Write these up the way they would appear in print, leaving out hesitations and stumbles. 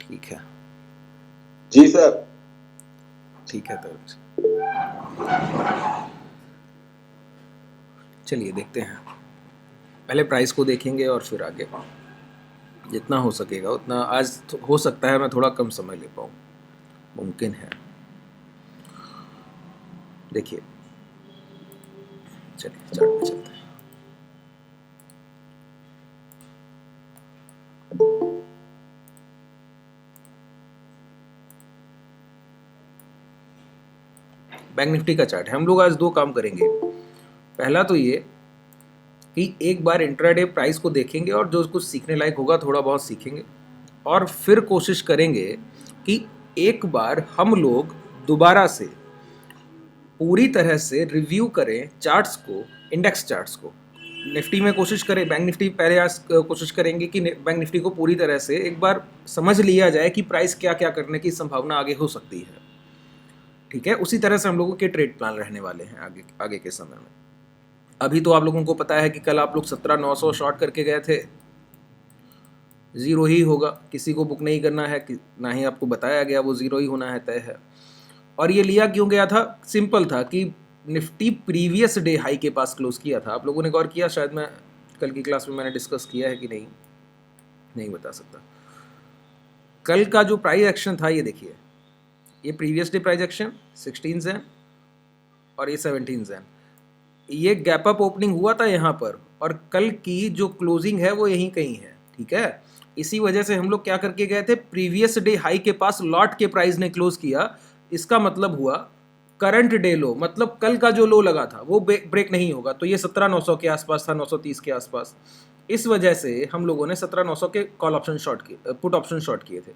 ठीक है, जी सर। ठीक है। तो चलिए देखते हैं, पहले प्राइस को देखेंगे और फिर आगे जितना हो सकेगा उतना। आज हो सकता है मैं थोड़ा कम समय ले पाऊँ, मुमकिन है। देखिए, चलिए चार्ट पे चलते हैं। बैंक निफ्टी का चार्ट है। हम लोग आज दो काम करेंगे। पहला तो ये कि एक बार इंट्राडे प्राइस को देखेंगे और जो कुछ सीखने लायक होगा थोड़ा बहुत सीखेंगे, और फिर कोशिश करेंगे कि एक बार हम लोग दोबारा से पूरी तरह से रिव्यू करें चार्ट्स को, इंडेक्स चार्ट्स को। निफ्टी में कोशिश करें, बैंक निफ्टी पहले आज कोशिश करेंगे कि बैंक निफ्टी को पूरी तरह से एक बार समझ लिया जाए कि प्राइस क्या क्या करने की संभावना आगे हो सकती है। ठीक है, उसी तरह से हम लोगों के ट्रेड प्लान रहने वाले हैं आगे आगे के समय में। अभी तो आप लोगों को पता है कि कल आप लोग 17,900 शॉर्ट करके गए थे, ज़ीरो ही होगा, किसी को बुक नहीं करना है, ना ही आपको बताया गया, वो ज़ीरो ही होना है, तय है। और ये लिया क्यों गया था? सिंपल था कि निफ्टी प्रीवियस डे हाई के पास क्लोज किया था। आप लोगों ने गौर किया? शायद मैं कल की क्लास में मैंने डिस्कस किया है कि नहीं, नहीं बता सकता। कल का जो प्राइस एक्शन था, ये देखिए, ये previous day price action 16 Jain और ये 17 जैन, ये गैप अप ओपनिंग हुआ था यहाँ पर, और कल की जो क्लोजिंग है वो यहीं कहीं है। ठीक है, इसी वजह से हम लोग क्या करके गए थे, प्रीवियस डे हाई के पास लॉट के प्राइस ने क्लोज किया। इसका मतलब हुआ करंट डे लो, मतलब कल का जो लो लगा था वो ब्रेक नहीं होगा। तो ये 17,900 के आसपास था, 930 के आसपास। इस वजह से हम लोगों ने 17,900 के कॉल ऑप्शन शॉर्ट किए, पुट ऑप्शन शॉर्ट किए थे,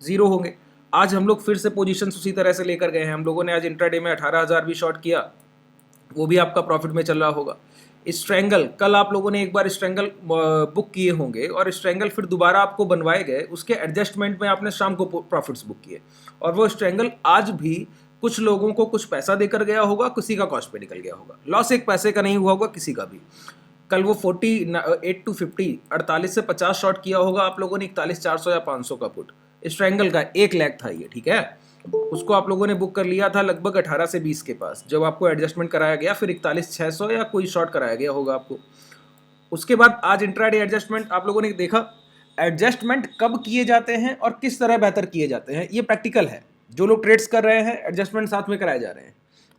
जीरो होंगे। आज हम लोग फिर से पोजीशन उसी तरह से लेकर गए हैं। हम लोगों ने आज इंट्राडे में 18,000 भी शॉर्ट किया, वो भी आपका प्रॉफिट में चल रहा होगा। स्ट्रेंगल, कल आप लोगों ने एक बार स्ट्रेंगल बुक किए होंगे, और स्ट्रेंगल फिर दोबारा आपको बनवाए गए, उसके एडजस्टमेंट में आपने शाम को प्रॉफिट्स बुक किए, और वो स्ट्रेंगल आज भी कुछ लोगों को कुछ पैसा देकर गया होगा, किसी का कॉस्ट पे निकल गया होगा। लॉस एक पैसे का नहीं हुआ होगा किसी का भी। कल वो 48 टू 50, 48 से 50 शॉर्ट किया होगा आप लोगों ने, 41,400 या 500 का पुट स्ट्रेंगल का 1 लाख था ये। ठीक है, उसको आप लोगों ने बुक कर लिया था लगभग 18 से 20 के पास, जब आपको एडजस्टमेंट कराया गया, फिर 41,600 या कोई शॉर्ट कराया गया होगा आपको। उसके बाद आज इंट्राडे एडजस्टमेंट आप लोगों ने देखा। एडजस्टमेंट कब किए जाते हैं और किस तरह बेहतर किए जाते हैं, ये प्रैक्टिकल है। जो लोग ट्रेड्स कर रहे हैं, एडजस्टमेंट साथ में कराए जा रहे हैं।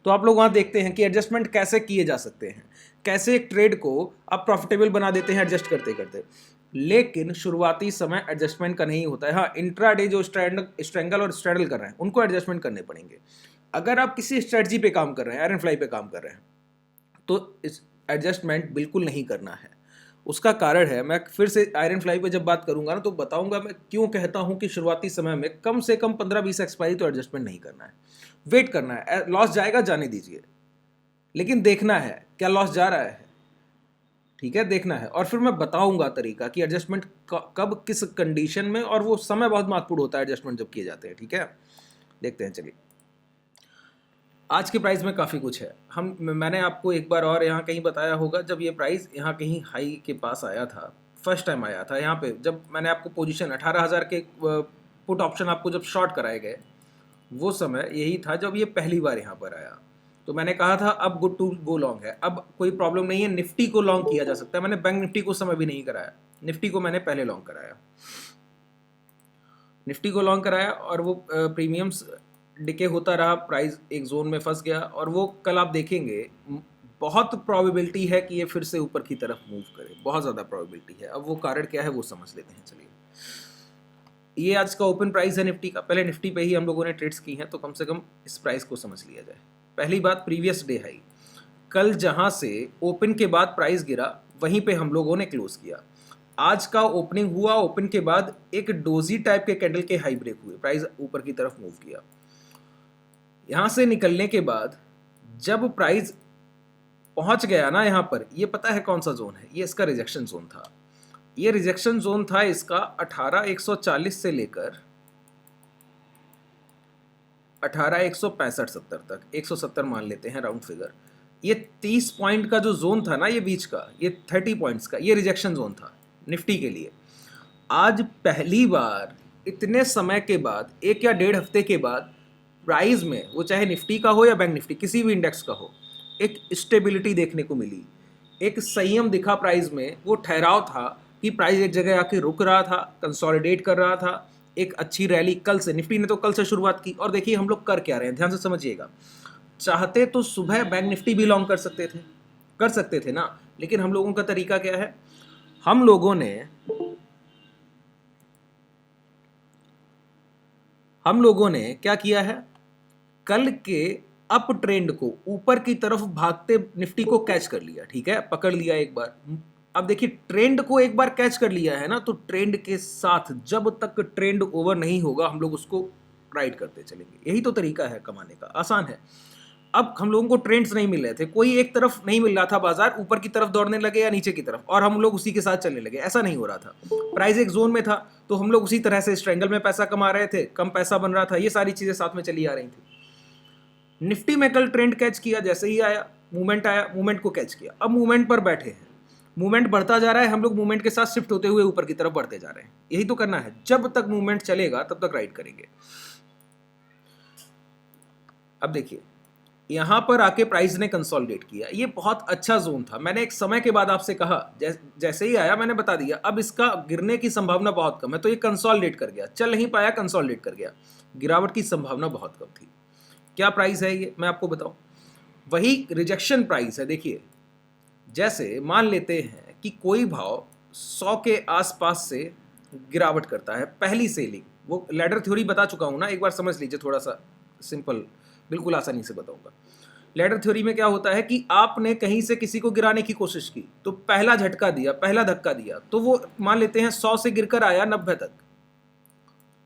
तो आप लोग वहां देखते हैं कि एडजस्टमेंट कैसे किए जा सकते हैं, कैसे एक ट्रेड को आप प्रॉफिटेबल बना देते हैं एडजस्ट करते करते। लेकिन शुरुआती समय एडजस्टमेंट का नहीं होता है। हाँ, इंट्राडे जो स्ट्रेंगल और स्ट्रेडल कर रहे हैं उनको एडजस्टमेंट करने पड़ेंगे। अगर आप किसी स्ट्रेटजी पे काम कर रहे हैं, आयरन फ्लाई पे काम कर रहे हैं, तो इस एडजस्टमेंट बिल्कुल नहीं करना है। उसका कारण है, मैं फिर से आयरन फ्लाई पे जब बात करूंगा ना तो बताऊंगा मैं क्यों कहता हूं कि शुरुआती समय में कम से कम 15-20 एक्सपायरी तो एडजस्टमेंट नहीं करना है, वेट करना है। लॉस जाएगा, जाने दीजिए, लेकिन देखना है क्या लॉस जा रहा है। ठीक है, देखना है, और फिर मैं बताऊंगा तरीका कि एडजस्टमेंट कब किस कंडीशन में, और वो समय बहुत महत्वपूर्ण होता है एडजस्टमेंट जब किए जाते हैं। ठीक है, देखते हैं। चलिए, आज के प्राइस में काफ़ी कुछ है। मैंने आपको एक बार और यहाँ कहीं बताया होगा, जब ये प्राइस यहाँ कहीं हाई के पास आया था, फर्स्ट टाइम आया था यहाँ पे, जब मैंने आपको पोजीशन 18,000 के पुट ऑप्शन आपको जब शॉर्ट कराए गए, वो समय यही था जब ये पहली बार यहाँ पर आया। तो मैंने कहा था अब गुड टू गो लॉन्ग है, अब कोई प्रॉब्लम नहीं है, निफ्टी को लॉन्ग किया जा सकता है। मैंने बैंक निफ्टी को समय भी नहीं कराया, निफ्टी को मैंने पहले लॉन्ग कराया, निफ्टी को लॉन्ग कराया, और वो प्रीमियम्स डिके होता रहा, प्राइस एक जोन में फंस गया, और वो कल आप देखेंगे बहुत प्रोबेबिलिटी है कि ये फिर से ऊपर की तरफ मूव करे, बहुत ज़्यादा प्रोबेबिलिटी है। अब वो कारण क्या है वो समझ लेते हैं। चलिए, ये आज का ओपन प्राइस है निफ्टी का। पहले निफ्टी पे ही हम लोगों ने ट्रेड्स की हैं, तो कम से कम इस प्राइस को समझ लिया जाए। पहली बात, प्रीवियस डे हाई, कल जहां से ओपन के बाद प्राइस गिरा वहीं पे हम लोगों ने क्लोज किया। आज का ओपनिंग हुआ, ओपन के बाद एक डोजी टाइप के कैंडल के हाई ब्रेक हुए, प्राइस ऊपर की तरफ मूव किया। यहां से निकलने के बाद जब प्राइस पहुंच गया ना यहाँ पर, ये पता है कौन सा जोन है, ये इसका रिजेक्शन जोन था। ये रिजेक्शन जोन था इसका 18,140 से लेकर 18,165-70 तक, 170 मान लेते हैं राउंड फिगर। ये 30 पॉइंट का जो जोन था ना, ये बीच का, ये 30 पॉइंट्स का, ये रिजेक्शन जोन था निफ्टी के लिए। आज पहली बार इतने समय के बाद, 1 या 1.5 हफ्ते के बाद, प्राइस में, वो चाहे निफ्टी का हो या बैंक निफ्टी, किसी भी इंडेक्स का हो, एक स्टेबिलिटी देखने को मिली, एक संयम दिखा प्राइस में। वो ठहराव था कि प्राइस एक जगह आके रुक रहा था, कंसोलिडेट कर रहा था। एक अच्छी रैली कल से, निफ्टी ने तो कल से शुरुआत की। और देखिए हम लोग कर क्या रहे हैं, ध्यान से समझिएगा। चाहते तो सुबह बैंक निफ्टी भी लॉन्ग कर सकते थे ना, लेकिन हम लोगों का तरीका क्या है, हम लोगों ने क्या किया है, कल के अप ट्रेंड को, ऊपर की तरफ भागते निफ्टी को कैच कर लिया, ठीक है, पकड़ लिया एक बार। अब देखिए ट्रेंड को एक बार कैच कर लिया है ना, तो ट्रेंड के साथ जब तक ट्रेंड ओवर नहीं होगा हम लोग उसको राइड करते चलेंगे। यही तो तरीका है कमाने का, आसान है। अब हम लोगों को ट्रेंड्स नहीं मिल रहे थे, कोई एक तरफ नहीं मिल रहा था, बाजार ऊपर की तरफ दौड़ने लगे या नीचे की तरफ, और हम लोग उसी के साथ चलने लगे, ऐसा नहीं हो रहा था। प्राइस एक जोन में था तो हम लोग उसी तरह से स्ट्रेंगल में पैसा कमा रहे थे, कम पैसा बन रहा था, ये सारी चीजें साथ में चली आ रही थी। निफ्टी में कल ट्रेंड कैच किया, जैसे ही आया मूवमेंट को कैच किया, अब मूवमेंट पर बैठे हैं, मूवमेंट बढ़ता जा रहा है, हम लोग मूवमेंट के साथ शिफ्ट होते हुए ऊपर की तरफ बढ़ते जा रहे हैं। यही तो करना है, जब तक मूवमेंट चलेगा तब तक राइड करेंगे। अब देखिए यहां पर आके प्राइस ने कंसोलिडेट किया, ये बहुत अच्छा जोन था। मैंने एक समय के बाद आपसे कहा, जैसे ही आया मैंने बता दिया अब इसका गिरने की संभावना बहुत कम है, तो ये कंसोलिडेट कर गया, चल नहीं पाया, कंसोलिडेट कर गया, गिरावट की संभावना बहुत कम थी। क्या प्राइस है ये मैं आपको बताऊं, वही रिजेक्शन प्राइस है। देखिए जैसे मान लेते हैं कि कोई भाव 100 के आसपास से गिरावट करता है, पहली सेलिंग, वो लैडर थ्योरी बता चुका हूं ना, एक बार समझ लीजिए, थोड़ा सा सिंपल, बिल्कुल आसानी से बताऊंगा। लैडर थ्योरी में क्या होता है कि आपने कहीं से किसी को गिराने की कोशिश की, तो पहला झटका दिया, पहला धक्का दिया, तो वो मान लेते हैं 100 से गिरकर आया 90 तक।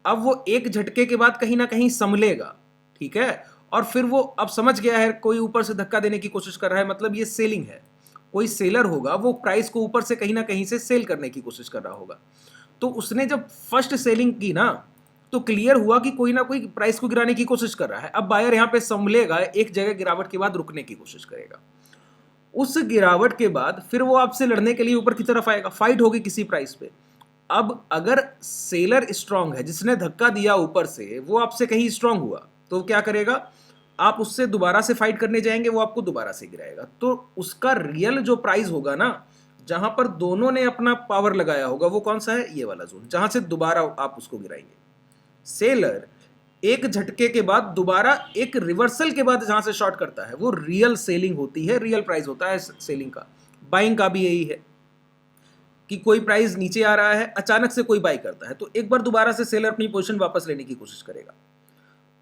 अब वो एक झटके के बाद कहीं ना कहीं संभलेगा, ठीक है, और फिर वो अब समझ गया है कोई ऊपर से धक्का देने की कोशिश कर रहा है, मतलब ये सेलिंग है। कोई सेलर होगा, वो प्राइस को ऊपर से कहीं ना कहीं से सेल करने की कोशिश कर रहा होगा। तो उसने जब फर्स्ट सेलिंग की ना, तो क्लियर हुआ कि कोई ना कोई प्राइस को गिराने की कोशिश कर रहा है। अब बायर यहां पे संभलेगा, एक जगह गिरावट के बाद रुकने की कोशिश करेगा। उस गिरावट के बाद फिर वो आपसे लड़ने के लिए ऊपर की तरफ आएगा, फाइट होगी किसी प्राइस पे। अब अगर सेलर स्ट्रांग है, जिसने धक्का दिया ऊपर से, वो आपसे कहीं स्ट्रांग हुआ, तो क्या करेगा, आप उससे दोबारा से फाइट करने जाएंगे, वो आपको दोबारा से गिराएगा। तो उसका रियल जो प्राइस होगा ना, जहां पर दोनों ने अपना पावर लगाया होगा, वो कौन सा है, ये वाला जोन, जहां से दोबारा आप उसको गिराएंगे। सेलर एक झटके के बाद दोबारा एक रिवर्सल के बाद जहां से शॉर्ट करता है, वो रियल सेलिंग होती है, रियल प्राइस होता है सेलिंग का। बाइंग का भी यही है कि कोई प्राइस नीचे आ रहा है, अचानक से कोई बाई करता है, तो एक बार दोबारा से सेलर अपनी पोजीशन वापस लेने की कोशिश करेगा।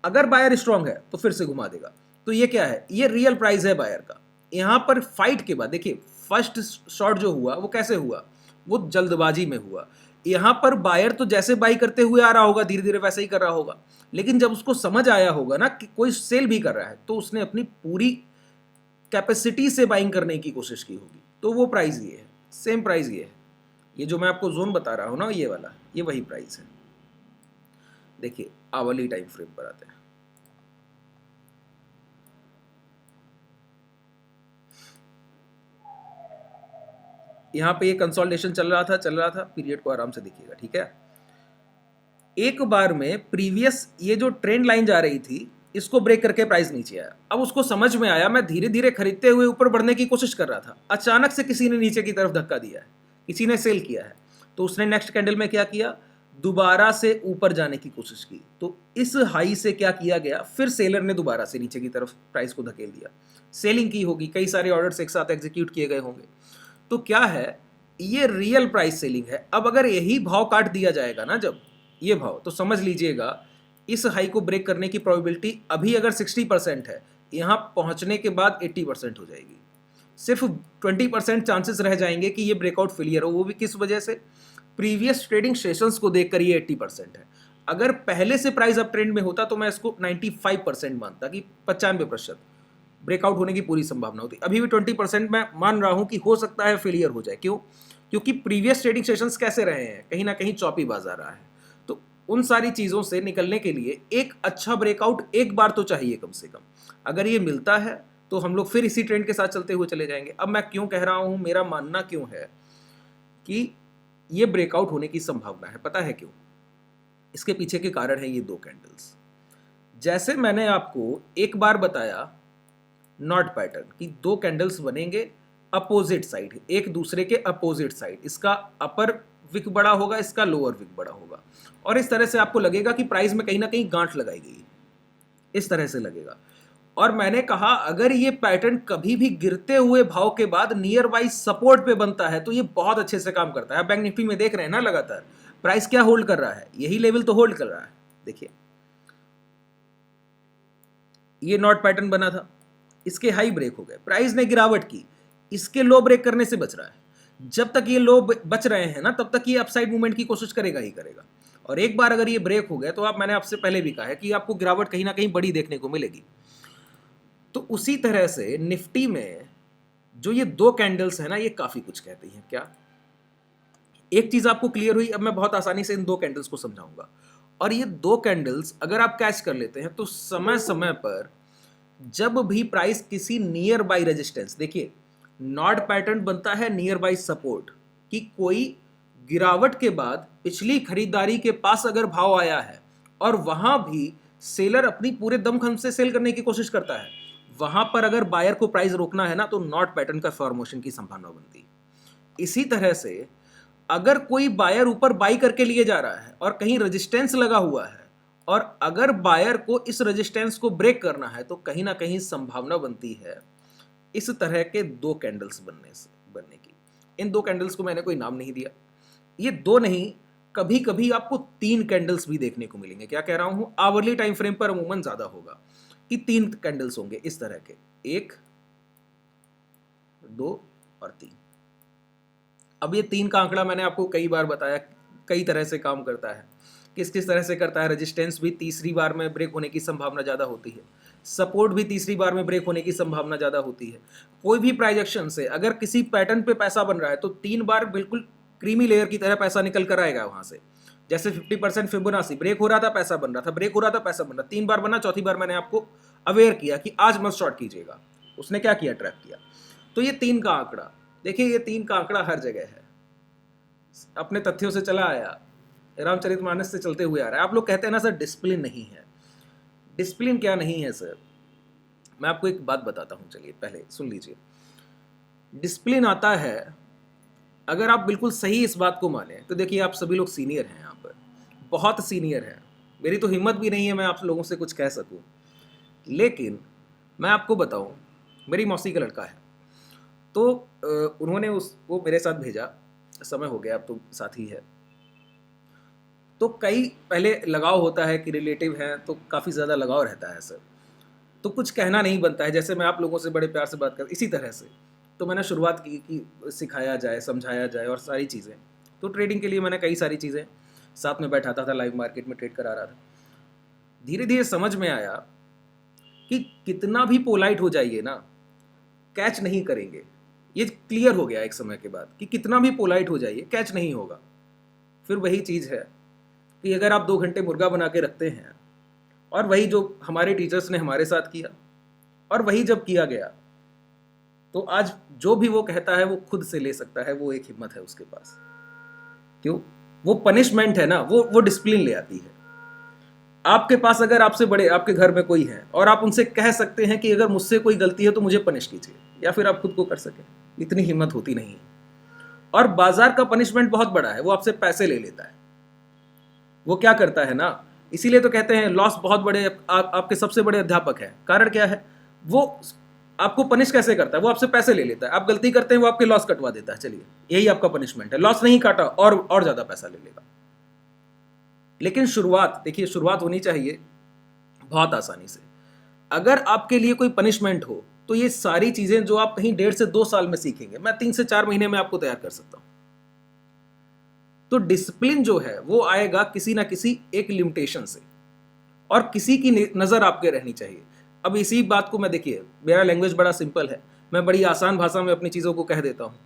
अगर बायर स्ट्रांग है तो फिर से घुमा देगा। तो ये क्या है, ये रियल प्राइस है बायर का। यहां पर फाइट के बाद देखिए फर्स्ट शॉट जो हुआ वो कैसे हुआ, वो जल्दबाजी में हुआ। यहां पर बायर तो जैसे बाई करते हुए आ रहा होगा, धीरे धीरे वैसे ही कर रहा होगा, लेकिन जब उसको समझ आया होगा ना कि कोई सेल भी कर रहा है, तो उसने अपनी पूरी कैपेसिटी से बाइंग करने की कोशिश की होगी। तो वो प्राइस ये है, सेम प्राइस ये है, ये जो मैं आपको जोन बता रहा हूं ना, ये वाला, ये वही प्राइस है। देखिए आवली टाइम फ्रेम पर आते हैं। यहां पे ये कंसोलिडेशन चल रहा था, पीरियड को आराम से देखिएगा, ठीक है। एक बार में प्रीवियस ये जो ट्रेंड लाइन जा रही थी, इसको ब्रेक करके प्राइस नीचे आया। अब उसको समझ में आया मैं धीरे धीरे खरीदते हुए ऊपर बढ़ने की कोशिश कर रहा था, अचानक से किसी ने नीचे की तरफ धक्का दिया है, किसी ने सेल किया है, तो उसने नेक्स्ट कैंडल में क्या किया, दोबारा से ऊपर जाने की कोशिश की। तो इस हाई से क्या किया गया, फिर सेलर ने दोबारा से नीचे की तरफ प्राइस को धकेल दिया, सेलिंग की होगी, कई सारे ऑर्डर्स एक साथ एग्जीक्यूट किए गए होंगे। तो क्या है, ये रियल प्राइस सेलिंग है। अब अगर यही भाव काट दिया जाएगा ना, जब ये भाव, तो समझ लीजिएगा इस हाई को ब्रेक करने की प्रोबेबिलिटी अभी अगर 60% है, यहां पहुंचने के बाद 80% हो जाएगी। सिर्फ 20% चांसेस रह जाएंगे कि ये ब्रेकआउट फेलियर हो, वो भी किस वजह से, प्रीवियस ट्रेडिंग सेशंस को देखकर ये 80% है। अगर पहले से प्राइस अप ट्रेंड में होता तो मैं इसको 95% मानता, कि 95% ब्रेकआउट होने की पूरी संभावना होती। अभी भी 20% मैं मान रहा हूं कि हो सकता है फेलियर हो जाए। क्यों, क्योंकि प्रीवियस ट्रेडिंग सेशंस कैसे रहे हैं, कहीं ना कहीं चॉपी बाजार रहा है। तो उन सारी चीजों से निकलने के लिए एक अच्छा ब्रेकआउट एक बार तो चाहिए कम से कम। अगर ये मिलता है तो हम लोग फिर इसी ट्रेंड के साथ चलते हुए चले जाएंगे। अब मैं क्यों कह रहा हूं, मेरा मानना क्यों है कि ये ब्रेकआउट होने की संभावना है। पता है क्यों? इसके पीछे के कारण है ये दो कैंडल्स। जैसे मैंने आपको एक बार बताया नॉट पैटर्न कि दो कैंडल्स बनेंगे अपोजिट साइड, एक दूसरे के अपोजिट साइड, इसका अपर विक बड़ा होगा, इसका लोअर विक बड़ा होगा, और इस तरह से आपको लगेगा कि प्राइस में कहीं ना कहीं गांठ लगाई गई है, इस तरह से लगेगा। और मैंने कहा अगर ये पैटर्न कभी भी गिरते हुए भाव के बाद नियर बाई सपोर्ट पे बनता है तो ये बहुत अच्छे से काम करता है। बैंक निफ्टी में देख रहे हैं ना लगातार प्राइस क्या होल्ड कर रहा है, यही लेवल तो होल्ड कर रहा है। देखिए ये नॉट पैटर्न बना था, इसके हाई ब्रेक हो गए, प्राइस ने गिरावट की, इसके लो ब्रेक करने से बच रहा है। जब तक ये लो बच रहे हैं ना तब तक ये अपसाइड मूवमेंट की कोशिश करेगा ही करेगा। और एक बार अगर ये ब्रेक हो गए तो मैंने आपसे पहले भी कहा है कि आपको गिरावट कहीं ना कहीं बड़ी देखने को मिलेगी। तो उसी तरह से निफ्टी में जो ये दो कैंडल्स है ना ये काफी कुछ कहती हैं। क्या एक चीज आपको क्लियर हुई? अब मैं बहुत आसानी से इन दो कैंडल्स को समझाऊंगा। और ये दो कैंडल्स अगर आप कैच कर लेते हैं तो समय समय पर जब भी प्राइस किसी नियर बाई रेजिस्टेंस, देखिए नॉट पैटर्न बनता है नियर बाई सपोर्ट, कि कोई गिरावट के बाद पिछली खरीदारी के पास अगर भाव आया है और वहां भी सेलर अपनी पूरे दमखम से सेल करने की कोशिश करता है, वहां पर अगर बायर को प्राइस रोकना है ना तो नॉट पैटर्न का फॉर्मेशन की संभावना बनती है। इसी तरह से अगर कोई बायर ऊपर बाई करके लिए जा रहा है और कहीं रेजिस्टेंस लगा हुआ है और अगर बायर को इस रेजिस्टेंस को ब्रेक करना है तो कहीं ना कहीं संभावना बनती है इस तरह के दो कैंडल्स बनने की। इन दो कैंडल्स को मैंने कोई नाम नहीं दिया, ये दो नहीं, कभी कभी आपको तीन कैंडल्स भी देखने को मिलेंगे। क्या कह रहा हूं? आवरली टाइम फ्रेम पर अमूमन ज्यादा होगा कि तीन कैंडल्स होंगे इस तरह के, एक, दो और तीन। अब ये तीन का आंकड़ा मैंने आपको कई बार बताया कई तरह से काम करता है। किस किस तरह से करता है? रेजिस्टेंस भी तीसरी बार में ब्रेक होने की संभावना ज़्यादा होती है, सपोर्ट भी तीसरी बार में ब्रेक होने की संभावना ज़्यादा होती है। कोई भी प्राइजेक्शन से अगर किसी पैटर्न पे पैसा बन रहा है तो तीन बार बिल्कुल क्रीमी लेयर की तरह पैसा निकल कर आएगा वहाँ से। जैसे 50% फिबोनाची ब्रेक हो रहा था, पैसा बन रहा था, ब्रेक हो रहा था, पैसा बन रहा, तीन बार बना, चौथी बार मैंने आपको अवेयर किया कि आज मत शॉर्ट कीजिएगा। उसने क्या किया? ट्रैप किया। तो ये तीन का आंकड़ा देखिए, ये तीन का आंकड़ा हर जगह है, अपने तथ्यों से चला आया, रामचरितमानस से चलते हुए आ रहा है। आप लोग कहते हैं ना सर डिसिप्लिन नहीं है। डिसिप्लिन क्या नहीं है सर? मैं आपको एक बात बताता हूं, चलिए पहले सुन लीजिए। डिसिप्लिन आता है अगर आप बिल्कुल सही इस बात को माने तो देखिए आप सभी लोग सीनियर हैं, यहाँ पर बहुत सीनियर हैं, मेरी तो हिम्मत भी नहीं है मैं आप लोगों से कुछ कह सकूं, लेकिन मैं आपको बताऊं, मेरी मौसी का लड़का है तो उन्होंने उसको मेरे साथ भेजा, समय हो गया अब तो साथी है, तो कई पहले लगाव होता है कि रिलेटिव हैं तो काफ़ी ज़्यादा लगाव रहता है सर, तो कुछ कहना नहीं बनता है। जैसे मैं आप लोगों से बड़े प्यार से बात कर, इसी तरह से तो मैंने शुरुआत की कि सिखाया जाए, समझाया जाए और सारी चीज़ें। तो ट्रेडिंग के लिए मैंने कई सारी चीज़ें साथ में बैठाता था, लाइव मार्केट में ट्रेड करा रहा था। धीरे धीरे समझ में आया कि कितना भी पोलाइट हो जाइए ना, कैच नहीं करेंगे। ये क्लियर हो गया एक समय के बाद कि कितना भी पोलाइट हो जाइए कैच नहीं होगा। फिर वही चीज़ है कि अगर आप 2 घंटे मुर्गा बना के रखते हैं और वही जो हमारे टीचर्स ने हमारे साथ किया और वही जब किया गया तो आज जो भी वो कहता है वो खुद से ले सकता है, वो एक हिम्मत है उसके पास। क्यों? वो पनिशमेंट है ना, वो डिसिप्लिन ले आती है। आपके पास अगर आपसे बड़े आपके घर में कोई है और आप उनसे कह सकते हैं कि अगर मुझसे कोई गलती है तो मुझे पनिश कीजिए, या फिर आप खुद को कर सकें, इतनी हिम्मत होती नहीं है। और बाजार का पनिशमेंट बहुत बड़ा है, वो आपसे पैसे ले लेता है। वो क्या करता है ना, इसीलिए तो कहते हैं लॉस बहुत बड़े आपके सबसे बड़े अध्यापक हैं। कारण क्या है? वो आपको पनिश कैसे करता है? वो आपसे पैसे ले लेता है, आप गलती करते हैं वो आपके लॉस कटवा देता है। चलिए यही आपका पनिशमेंट है, लॉस नहीं काटा और ज्यादा पैसा ले लेगा। लेकिन शुरुआत देखिए, शुरुआत होनी चाहिए बहुत आसानी से। अगर आपके लिए कोई पनिशमेंट हो तो ये सारी चीजें जो आप कहीं 1.5 से 2 साल में सीखेंगे, मैं 3 से 4 महीने में आपको तैयार कर सकता हूं। तो डिसिप्लिन जो है वो आएगा किसी ना किसी एक लिमिटेशन से, और किसी की नजर आपके रहनी चाहिए। अब इसी बात को मैं, देखिए मेरा लैंग्वेज बड़ा सिंपल है, मैं बड़ी आसान भाषा में अपनी चीज़ों को कह देता हूँ।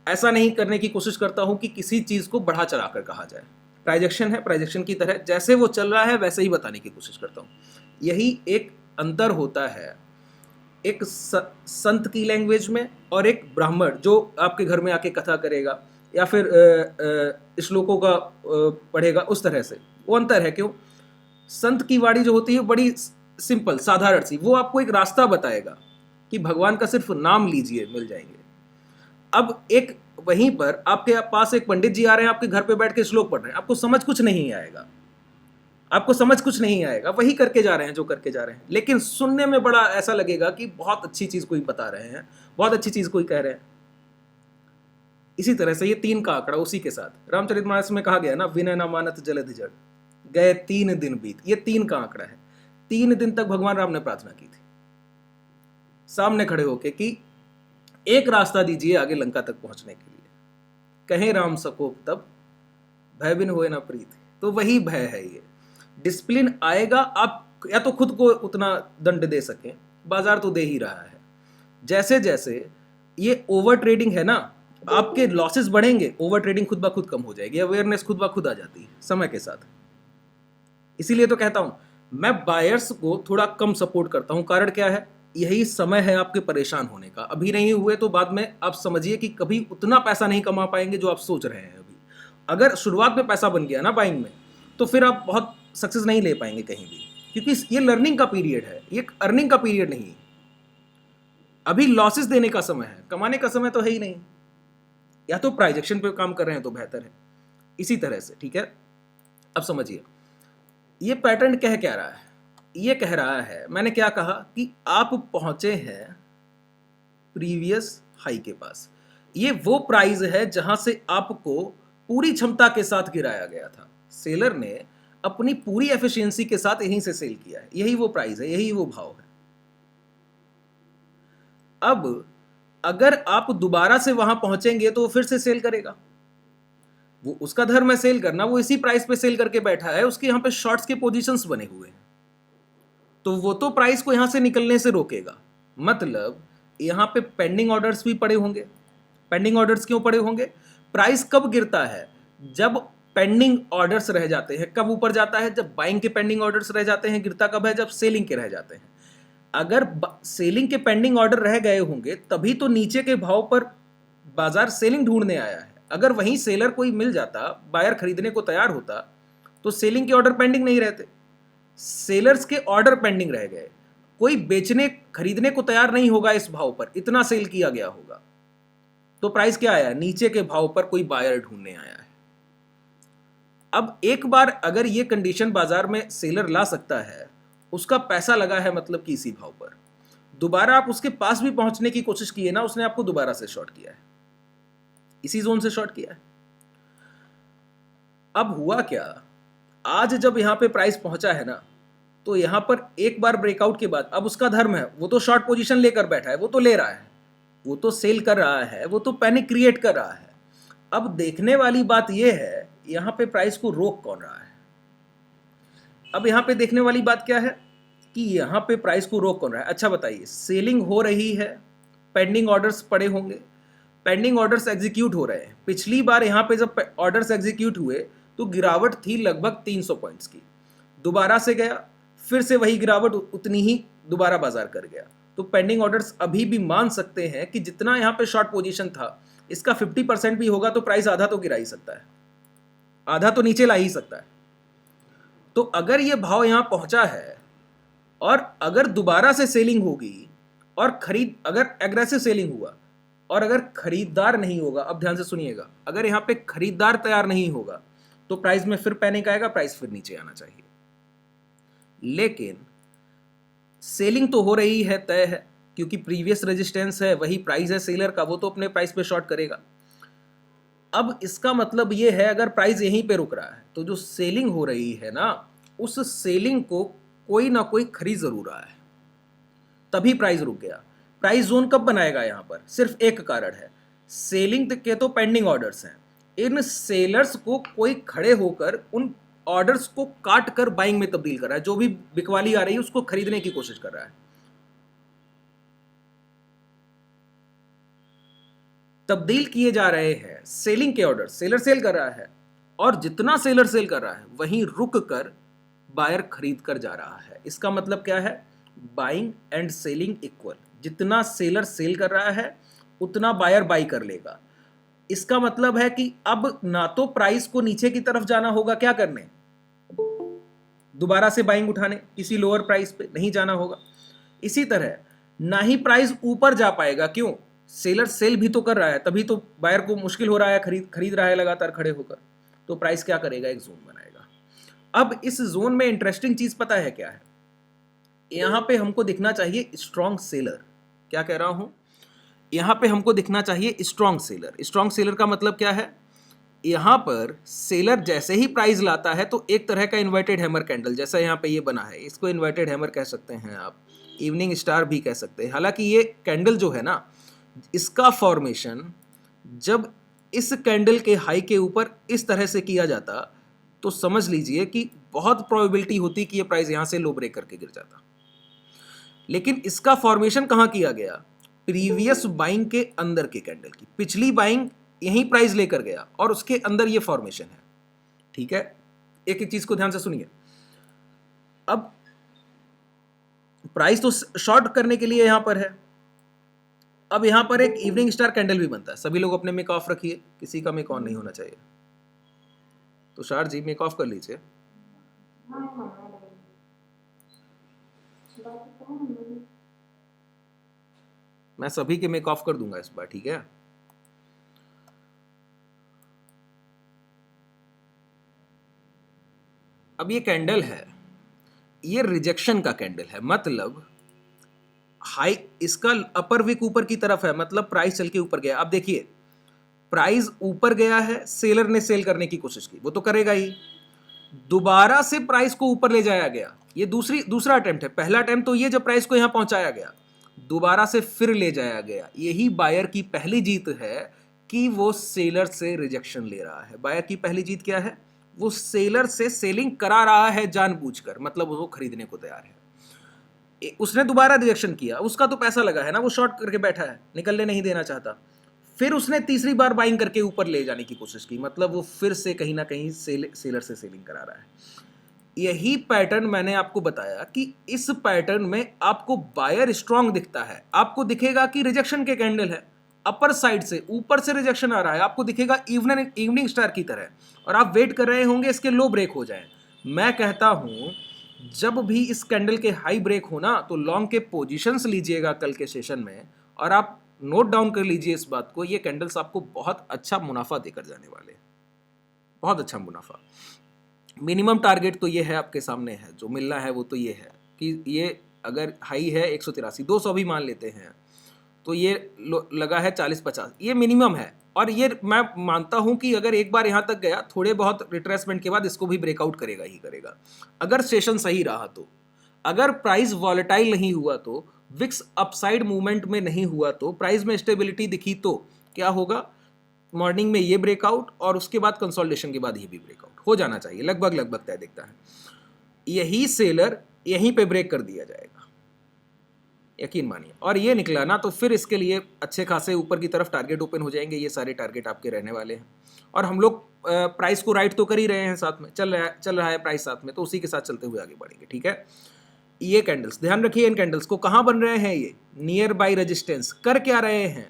ऐसा नहीं करने की कोशिश करता हूँ कि किसी चीज़ को बढ़ा चढ़ा कर कहा जाए। प्राइजेक्शन है, प्राइजेक्शन की तरह जैसे वो चल रहा है वैसे ही बताने की कोशिश करता हूँ। यही एक अंतर होता है एक संत की लैंग्वेज में और एक ब्राह्मण जो आपके घर में आके कथा करेगा, या फिर श्लोकों का पढ़ेगा, उस तरह से वो अंतर है। क्यों? संत की वाणी जो होती है बड़ी सिंपल साधारण सी, वो आपको एक रास्ता बताएगा कि भगवान का सिर्फ नाम लीजिए मिल जाएंगे। अब एक वहीं पर आपके पास एक पंडित जी आ रहे हैं, आपके घर पे बैठ के श्लोक पढ़ रहे हैं, आपको समझ कुछ नहीं आएगा, आपको समझ कुछ नहीं आएगा, वही करके जा रहे हैं जो करके जा रहे हैं, लेकिन सुनने में बड़ा ऐसा लगेगा कि बहुत अच्छी चीज कोई बता रहे हैं, बहुत अच्छी चीज कोई कह रहे हैं। इसी तरह से ये 3 का आंकड़ा उसी के साथ रामचरितमानस में कहा गया ना, विनय न मानत जलधि जड़, गए 3 दिन बीत, ये 3 का आंकड़ा है। 3 दिन तक भगवान राम ने प्रार्थना की थी सामने खड़े होके कि एक रास्ता दीजिए आगे लंका तक पहुंचने के लिए। कहे राम सकोप तब, भय बिन होए ना प्रीत। तो वही भय है, ये डिसिप्लिन आएगा, आप या तो खुद को उतना दंड दे सकें, बाजार तो दे ही रहा है। जैसे जैसे ये ओवर ट्रेडिंग है ना, आपके लॉसेस बढ़ेंगे, ओवर ट्रेडिंग खुद ब खुद कम हो जाएगी, अवेयरनेस खुद ब खुद आ जाती है समय के साथ। इसीलिए तो कहता हूं मैं बायर्स को थोड़ा कम सपोर्ट करता हूं। कारण क्या है? यही समय है आपके परेशान होने का। अभी नहीं हुए तो बाद में आप समझिए कि कभी उतना पैसा नहीं कमा पाएंगे जो आप सोच रहे हैं अभी। अगर शुरुआत में पैसा बन गया ना बाइंग में, तो फिर आप बहुत सक्सेस नहीं ले पाएंगे कहीं भी, क्योंकि ये लर्निंग का पीरियड है, ये अर्निंग का पीरियड नहीं है। अभी लॉसेस देने का समय है, कमाने का समय तो है ही नहीं। या तो प्राइजेक्शन पे काम कर रहे हैं तो बेहतर है। इसी तरह से, ठीक है, अब समझिए ये पैटर्न कह क्या रहा है। ये कह रहा है, मैंने क्या कहा कि आप पहुंचे हैं प्रीवियस हाई के पास। ये वो प्राइस है जहां से आपको पूरी क्षमता के साथ गिराया गया था। सेलर ने अपनी पूरी एफिशिएंसी के साथ यहीं से सेल किया है, यही वो प्राइस है, यही वो भाव है। अब अगर आप दोबारा से वहां पहुंचेंगे तो वो फिर से सेल करेगा। वो उसका धर्म है सेल करना, वो इसी प्राइस पे सेल करके बैठा है, उसके यहां पे शॉर्ट्स के पोजीशंस बने हुए हैं, तो वो तो प्राइस को यहां से निकलने से रोकेगा। मतलब यहां पे पेंडिंग ऑर्डर्स भी पड़े होंगे। पेंडिंग ऑर्डर्स क्यों पड़े होंगे? प्राइस कब गिरता है? जब पेंडिंग ऑर्डर्स रह जाते हैं। कब ऊपर जाता है? जब बाइंग के पेंडिंग ऑर्डर्स रह जाते हैं। गिरता कब है? जब सेलिंग के रह जाते हैं। अगर सेलिंग के पेंडिंग ऑर्डर रह गए होंगे तभी तो नीचे के भाव पर बाजार सेलिंग ढूंढने आया है। अगर वहीं सेलर कोई मिल जाता, बायर खरीदने को तैयार होता, तो सेलिंग के ऑर्डर पेंडिंग नहीं रहते, सेलर्स के ऑर्डर पेंडिंग रह गए। कोई बेचने खरीदने को तैयार नहीं होगा इस भाव पर, इतना सेल किया गया होगा, तो प्राइस क्या आया? नीचे के भाव पर कोई बायर ढूंढने आया है। अब एक बार अगर ये कंडीशन बाजार में सेलर ला सकता है, उसका पैसा लगा है मतलब कि इसी भाव पर, दोबारा आप उसके पास भी पहुंचने की कोशिश की है ना, उसने आपको दोबारा से शॉर्ट किया है, इसी जोन से शॉर्ट किया है। अब हुआ क्या? आज जब यहां पे प्राइस पहुंचा है ना, तो यहां पर एक बार ब्रेकआउट के बाद अब उसका धर्म है, वो तो शॉर्ट पोजीशन लेकर बैठा है, वो तो ले रहा है, वो तो सेल कर रहा है, वो तो पैनिक क्रिएट कर रहा है। अब देखने वाली बात यह है यहां पे प्राइस को रोक कौन रहा है। अब यहां पे देखने वाली बात क्या है कि यहां पे प्राइस को रोक कौन रहा है। अच्छा बताइए, सेलिंग हो रही है, पेंडिंग ऑर्डर्स पड़े होंगे, पेंडिंग ऑर्डर्स एग्जीक्यूट हो रहे हैं। पिछली बार यहां पे जब ऑर्डर्स एग्जीक्यूट हुए तो गिरावट थी लगभग 300 पॉइंट्स की, दोबारा से गया, फिर से वही गिरावट उतनी ही दोबारा बाजार कर गया। तो पेंडिंग ऑर्डर्स अभी भी मान सकते हैं कि जितना यहां पे शॉर्ट पोजीशन था, इसका 50% भी होगा तो प्राइस आधा तो गिरा ही सकता है, आधा तो नीचे ला ही सकता है। तो अगर ये भाव यहां पहुंचा है और अगर दोबारा से सेलिंग होगी और अगर एग्रेसिव सेलिंग हुआ और अगर खरीदार नहीं होगा, अब ध्यान से सुनिएगा, अगर यहां पे खरीदार तैयार नहीं होगा तो प्राइस में फिर पैनिक आएगा, प्राइस फिर नीचे आना चाहिए। लेकिन सेलिंग तो हो रही है, तय है, क्योंकि प्रीवियस रेजिस्टेंस है, वही प्राइस है सेलर का, वो तो अपने प्राइस पे शॉर्ट करेगा। अब इसका मतलब ये है अगर प्राइस यहीं पे रुक रहा है तो जो सेलिंग हो रही है ना, उस सेलिंग को कोई ना कोई खरीद जरूर रहा है, तभी प्राइस रुक गया। प्राइस जोन कब बनाएगा? यहां पर सिर्फ एक कारण है, सेलिंग के तो पेंडिंग ऑर्डर्स हैं, इन सेलर्स को कोई खड़े होकर उन ऑर्डर्स को काट कर बाइंग में तब्दील कर रहा है, जो भी बिकवाली आ रही है उसको खरीदने की कोशिश कर रहा है। तब्दील किए जा रहे हैं सेलिंग के ऑर्डर, सेलर सेल कर रहा है और जितना सेलर सेल कर रहा है वहीं रुक कर बायर खरीद कर जा रहा है। इसका मतलब क्या है? बाइंग एंड सेलिंग इक्वल, जितना सेलर सेल कर रहा है उतना बायर बाई कर लेगा। इसका मतलब है कि अब ना तो प्राइस को नीचे की तरफ जाना होगा, क्या करने, दोबारा से बाइंग उठाने किसी लोअर प्राइस पे नहीं जाना होगा। इसी तरह ना ही प्राइस ऊपर जा पाएगा, क्यों, सेलर सेल भी तो कर रहा है, तभी तो बायर को मुश्किल हो रहा है, खरीद रहा है लगातार खड़े होकर, तो प्राइस क्या करेगा, एक जोन बनाएगा। अब इस जोन में इंटरेस्टिंग चीज पता है क्या है, यहां पे हमको दिखना चाहिए स्ट्रॉन्ग सेलर। क्या कह रहा हूं, यहां पे हमको दिखना चाहिए स्ट्रॉन्ग सेलर। स्ट्रॉन्ग सेलर का मतलब क्या है, यहां पर सेलर जैसे ही प्राइस लाता है तो एक तरह का इन्वर्टेड हैमर कैंडल, जैसा यहां पे ये बना है, इसको इन्वर्टेड हैमर कह सकते हैं आप, इवनिंग स्टार भी कह सकते हैं। हालांकि ये कैंडल जो है ना, इसका फॉर्मेशन जब इस कैंडल के हाई के ऊपर इस तरह से किया जाता तो समझ लीजिए कि बहुत प्रोबेबिलिटी होती कि ये प्राइस यहां से लो ब्रेक करके गिर जाता। लेकिन इसका फॉर्मेशन कहां किया गया, प्रीवियस बाइंग के अंदर के कैंडल की, पिछली बाइंग यही प्राइस लेकर गया और उसके अंदर ये फॉर्मेशन है। ठीक है, एक एक चीज को ध्यान से सुनिए। अब प्राइस तो शॉर्ट करने के लिए यहां पर है, अब यहां पर एक इवनिंग स्टार कैंडल भी बनता है। सभी लोग अपने मेक ऑफ रखिए, किसी का मेक ऑन नहीं होना चाहिए। तुषार जी मेक ऑफ कर लीजिए। मैं सभी के मेक ऑफ कर दूंगा इस बार, ठीक है। अब ये कैंडल है, ये रिजेक्शन का कैंडल है, मतलब हाई इसका अपर विक ऊपर की तरफ है, मतलब प्राइस चल के ऊपर गया। अब देखिए प्राइस ऊपर गया है, सेलर ने सेल करने की कोशिश की, वो तो करेगा ही, दोबारा से प्राइस को ऊपर ले जाया गया, ये दूसरा अटेम्प्ट है। पहला अटेम्प्ट तो ये जब प्राइस को यहां पहुंचाया गया, दोबारा से फिर ले जाया गया। यही बायर की पहली जीत है कि वो सेलर से रिजेक्शन ले रहा है। बायर की पहली जीत क्या है, वो सेलर से सेलिंग करा रहा है जानबूझकर, मतलब वो खरीदने को तैयार है। उसने दोबारा रिजेक्शन किया, उसका तो पैसा लगा है ना, वो शॉर्ट करके बैठा है, निकलने नहीं देना चाहता। फिर उसने तीसरी बार बाइंग करके ऊपर ले जाने की कोशिश की, मतलब वो फिर से कहीं ना कहीं सेलर से सेलिंग करा रहा है। यही पैटर्न मैंने आपको बताया कि इस पैटर्न में आपको बायर स्ट्रांग दिखता है, आपको दिखेगा कि रिजेक्शन के कैंडल है, अपर साइड से ऊपर से रिजेक्शन आ रहा है, आपको दिखेगा इवनिंग स्टार की तरह, और आप वेट कर रहे होंगे इसके लो ब्रेक हो जाए। मैं कहता हूं जब भी इस कैंडल के हाई ब्रेक हो ना, तो लॉन्ग के पोजीशंस लीजिएगा कल के सेशन में, और आप नोट डाउन कर लीजिए इस बात को, ये कैंडल्स आपको बहुत अच्छा मुनाफा देकर जाने वाले, बहुत अच्छा मुनाफा। मिनिमम टारगेट तो ये है, आपके सामने है, जो मिलना है वो तो ये है कि ये अगर हाई है 183, 200 भी मान लेते हैं, तो ये लगा है 40-50, ये मिनिमम है। और ये मैं मानता हूं कि अगर एक बार यहां तक गया, थोड़े बहुत रिट्रेसमेंट के बाद इसको भी ब्रेकआउट करेगा ही करेगा, अगर सेशन सही रहा तो। अगर प्राइस वॉलेटाइल नहीं हुआ तो, विक्स अपसाइड मूवमेंट में नहीं हुआ तो, प्राइस में स्टेबिलिटी दिखी तो क्या होगा, मॉर्निंग में ये ब्रेकआउट और उसके बाद कंसोलिडेशन के बाद ये भी ब्रेकआउट हो जाना चाहिए, लगभग तय दिखता है। यही सेलर यहीं पे ब्रेक कर दिया जाएगा, यकीन मानिए। और ये निकला ना, तो फिर इसके लिए अच्छे खासे ऊपर की तरफ टारगेट ओपन हो जाएंगे, ये सारे टारगेट आपके रहने वाले हैं। और हम लोग प्राइस को राइट तो कर ही रहे हैं, साथ में चल रहा है प्राइस साथ में, तो उसी के साथ चलते हुए आगे बढ़ेंगे, ठीक है। ये कैंडल्स ध्यान रखिए, इन कैंडल्स को कहाँ बन रहे हैं, ये नियर बाई रेजिस्टेंस कर क्या रहे हैं,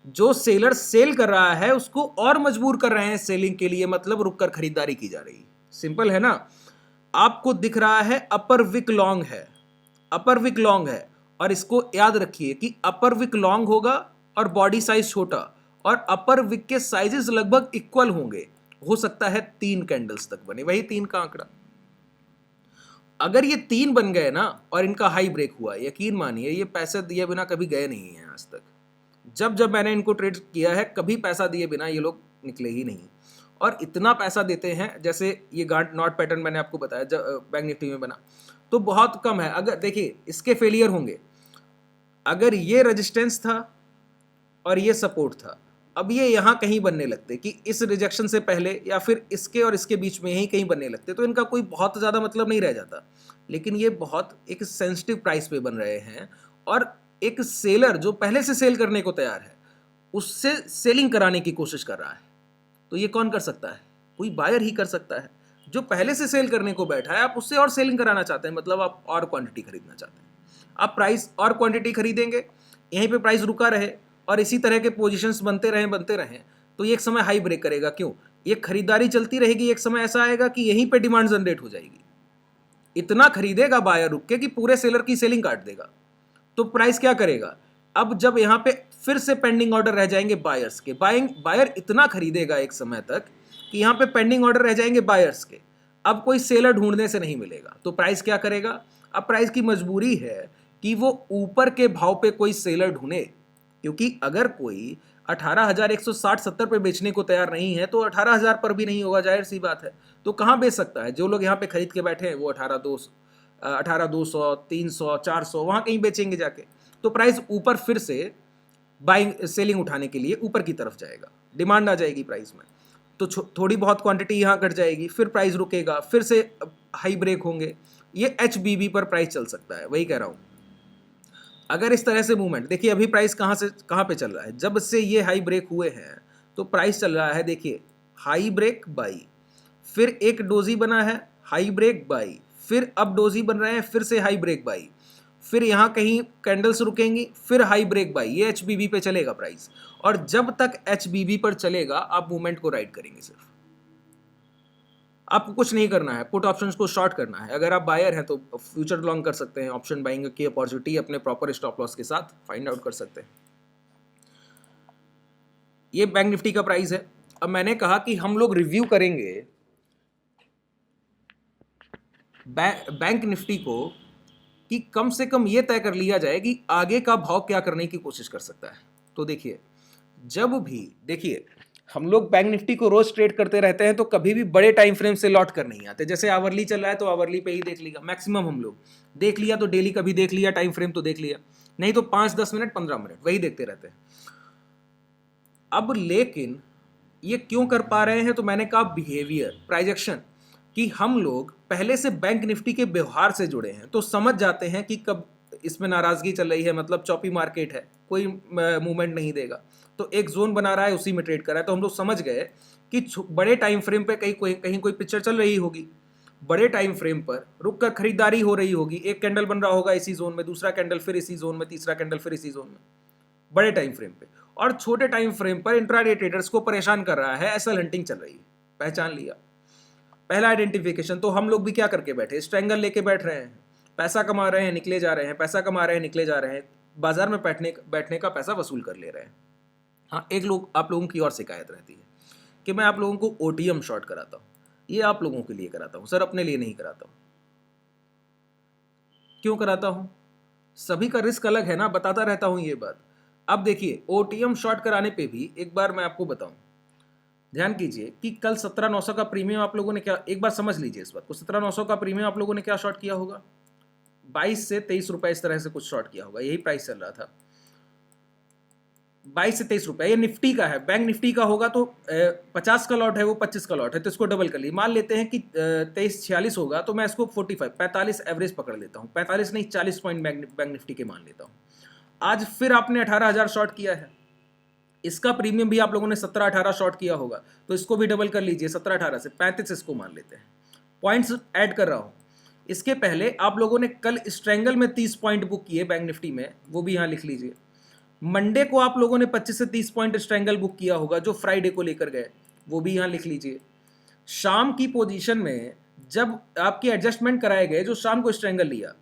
जो सेलर सेल कर रहा है उसको और मजबूर कर रहे हैं सेलिंग के लिए, मतलब रुककर खरीदारी की जा रही। सिंपल है ना। आपको दिख रहा है अपर विक लॉन्ग है, अपर विक लॉन्ग है, और इसको याद रखिए कि अपर विक लॉन्ग होगा और बॉडी साइज छोटा, और अपर विक के साइजेस लगभग इक्वल होंगे, हो सकता है 3 कैंडल्स तक बने, वही 3 का आंकड़ा। अगर ये 3 बन गए ना और इनका हाई ब्रेक हुआ, यकीन मानिए ये पैसे दिए बिना कभी गए नहीं है आज तक। जब मैंने इनको ट्रेड किया है, कभी पैसा दिए बिना ये लोग निकले ही नहीं। और इतना पैसा देते हैं, जैसे ये गांठ नॉट पैटर्न मैंने आपको बताया बैंक निफ्टी में बना, तो बहुत कम है। अगर देखिए इसके फेलियर होंगे, अगर ये रेजिस्टेंस था और ये सपोर्ट था, अब ये यहां कहीं बनने लगते कि इस रिजेक्शन से पहले, या फिर इसके और इसके बीच में यहीं कहीं बनने लगते, तो इनका कोई बहुत ज़्यादा मतलब नहीं रह जाता। लेकिन ये बहुत एक सेंसिटिव प्राइस पे बन रहे हैं, और एक सेलर जो पहले से सेल करने को तैयार है, उससे सेलिंग कराने की कोशिश कर रहा है। तो ये कौन कर सकता है, कोई बायर ही कर सकता है। जो पहले से सेल करने को बैठा है, आप उससे और सेलिंग कराना चाहते हैं, मतलब आप और क्वांटिटी खरीदना चाहते हैं। आप प्राइस और क्वांटिटी खरीदेंगे, यहीं पे प्राइस रुका रहे और इसी तरह के पोजीशंस बनते रहें, तो ये एक समय हाई ब्रेक करेगा। क्यों? ये खरीदारी चलती रहेगी, एक समय ऐसा आएगा कि यहीं पे डिमांड जनरेट हो जाएगी, इतना खरीदेगा बायर रुक के कि पूरे सेलर की सेलिंग काट देगा। तो प्राइस क्या करेगा? अब जब यहां पे फिर से पेंडिंग ऑर्डर रह जाएंगे बायर्स के, बायर इतना खरीदेगा एक समय तक कि यहां पे पेंडिंग ऑर्डर रह जाएंगे बायर्स के, अब कोई सेलर ढूंढने से नहीं मिलेगा। तो प्राइस क्या करेगा? अब प्राइस की मजबूरी है कि वो ऊपर के भाव पे कोई सेलर ढूंढे, क्योंकि अगर कोई 18,160-70 पे बेचने को तैयार नहीं है तो 18,000 पर भी नहीं होगा, जाहिर सी बात है। तो कहां बेच सकता है? जो लोग यहां पे खरीद के बैठे हैं वो 18,200, 300, 400 वहां कहीं बेचेंगे जाके। तो प्राइस ऊपर फिर से बाइंग सेलिंग उठाने के लिए ऊपर की तरफ जाएगा, डिमांड आ जाएगी प्राइस में, तो थोड़ी बहुत क्वांटिटी यहाँ घट जाएगी, फिर प्राइस रुकेगा, फिर से हाई ब्रेक होंगे। ये HBB पर प्राइस चल सकता है, वही कह रहा हूँ। अगर इस तरह से मूवमेंट, देखिए अभी प्राइस कहाँ से कहाँ पे चल रहा है, जब से ये हाई ब्रेक हुए हैं तो प्राइस चल रहा है, देखिए हाई ब्रेक बाई, फिर एक डोजी बना है हाई ब्रेक बाई, फिर अब डोजी बन रहे हैं, फिर से हाई ब्रेक बाई, फिर यहाँ कहीं कैंडल्स रुकेंगी, फिर हाई ब्रेक बाई, ये HBB पे चलेगा प्राइस। और जब तक HBB पर चलेगा आप मूवमेंट को राइड करेंगे, सिर्फ आपको कुछ नहीं करना है, पुट ऑप्शंस को शॉर्ट करना है। अगर आप बायर हैं तो फ्यूचर लॉन्ग कर सकते हैं, ऑप्शन बाइंग की अपॉर्चुनिटी अपने प्रॉपर स्टॉप लॉस के साथ फाइंड आउट कर सकते हैं। ये बैंक निफ्टी का प्राइस है। अब मैंने कहा कि हम लोग रिव्यू करेंगे बैंक निफ्टी को कि कम से कम ये तय कर लिया जाए कि आगे का भाव क्या करने की कोशिश कर सकता है। तो देखिए, जब भी देखिए हम लोग बैंक निफ्टी को रोज ट्रेड करते रहते हैं तो कभी भी बड़े टाइम फ्रेम से लौट कर नहीं आते। जैसे आवरली चल रहा है तो आवरली पे ही देख लिया मैक्सिमम, हम लोग देख लिया तो डेली कभी देख लिया, टाइम फ्रेम तो देख लिया, नहीं तो 5-10 मिनट 15 मिनट वही देखते रहते हैं। अब लेकिन ये क्यों कर पा रहे हैं? तो मैंने कहा बिहेवियर, प्राइस एक्शन, कि हम लोग पहले से बैंक निफ्टी के व्यवहार से जुड़े हैं तो समझ जाते हैं कि कब इसमें नाराजगी चल रही है, मतलब चौपी मार्केट है, कोई मूवमेंट नहीं देगा, तो एक जोन बना रहा है उसी में ट्रेड कर रहा है। तो हम लोग समझ गए कि बड़े टाइम फ्रेम पे कहीं कोई पिक्चर चल रही होगी, बड़े टाइम फ्रेम पर रुक कर खरीदारी हो रही होगी, एक कैंडल बन रहा होगा इसी जोन में, दूसरा कैंडल फिर इसी जोन में, तीसरा कैंडल फिर इसी जोन में, बड़े टाइम फ्रेम पे। और छोटे टाइम फ्रेम पर इंट्राडे ट्रेडर्स को परेशान कर रहा है, एसएल हंटिंग चल रही है। पहचान लिया, पहला आइडेंटिफिकेशन। तो हम लोग भी क्या करके बैठे, स्ट्रैंगल लेके बैठ रहे हैं, पैसा कमा रहे हैं निकले जा रहे हैं, पैसा कमा रहे हैं निकले जा रहे हैं, बाजार में बैठने का पैसा वसूल कर ले रहे हैं। हाँ, एक लोग आप लोगों की और शिकायत रहती है कि मैं आप लोगों को OTM शॉर्ट कराता हूँ। ये आप लोगों के लिए कराता हूँ सर, अपने लिए नहीं कराता हूँ। क्यों कराता हूँ? सभी का रिस्क अलग है ना, बताता रहता हूँ ये बात। अब देखिए, OTM शॉर्ट कराने पे भी एक बार मैं आपको बताऊं, ध्यान कीजिए कि कल 17,900 का प्रीमियम आप लोगों ने क्या, एक बार समझ लीजिए इस बात को, 17,900 का प्रीमियम आप लोगों ने क्या शॉर्ट किया होगा? 22 से 23 रुपए इस तरह से कुछ शॉर्ट किया होगा, यही प्राइस चल रहा था 22 से 23 रुपए। ये निफ्टी का है, बैंक निफ्टी का होगा तो 50 का लॉट है, वो 25 का लॉट है, तो इसको डबल कर ली। मान लेते हैं कि 2346 होगा तो मैं इसको 45 एवरेज पकड़ लेता हूँ, 45 नहीं 40 पॉइंट बैंक निफ्टी के मान लेता हूँ। आज फिर आपने 18,000 शॉर्ट किया है, इसका प्रीमियम भी आप लोगों ने 17-18 शॉर्ट किया होगा, तो इसको भी डबल कर लीजिए, 17-18 से 35 इसको मान लेते हैं। पॉइंट्स ऐड कर रहा हूं। इसके पहले आप लोगों ने कल स्ट्रैंगल में 30 पॉइंट बुक किए बैंक निफ्टी में, वो भी यहां लिख लीजिए। मंडे को आप लोगों ने 25 से 30 पॉइंट स्ट्रैंगल बुक किया होगा, जो फ्राइडे को लेकर गए, वो भी यहां लिख लीजिए। शाम की पोजीशन में जब आपके एडजस्टमेंट कराए गए, जो शाम को स्ट्रैंगल लिया,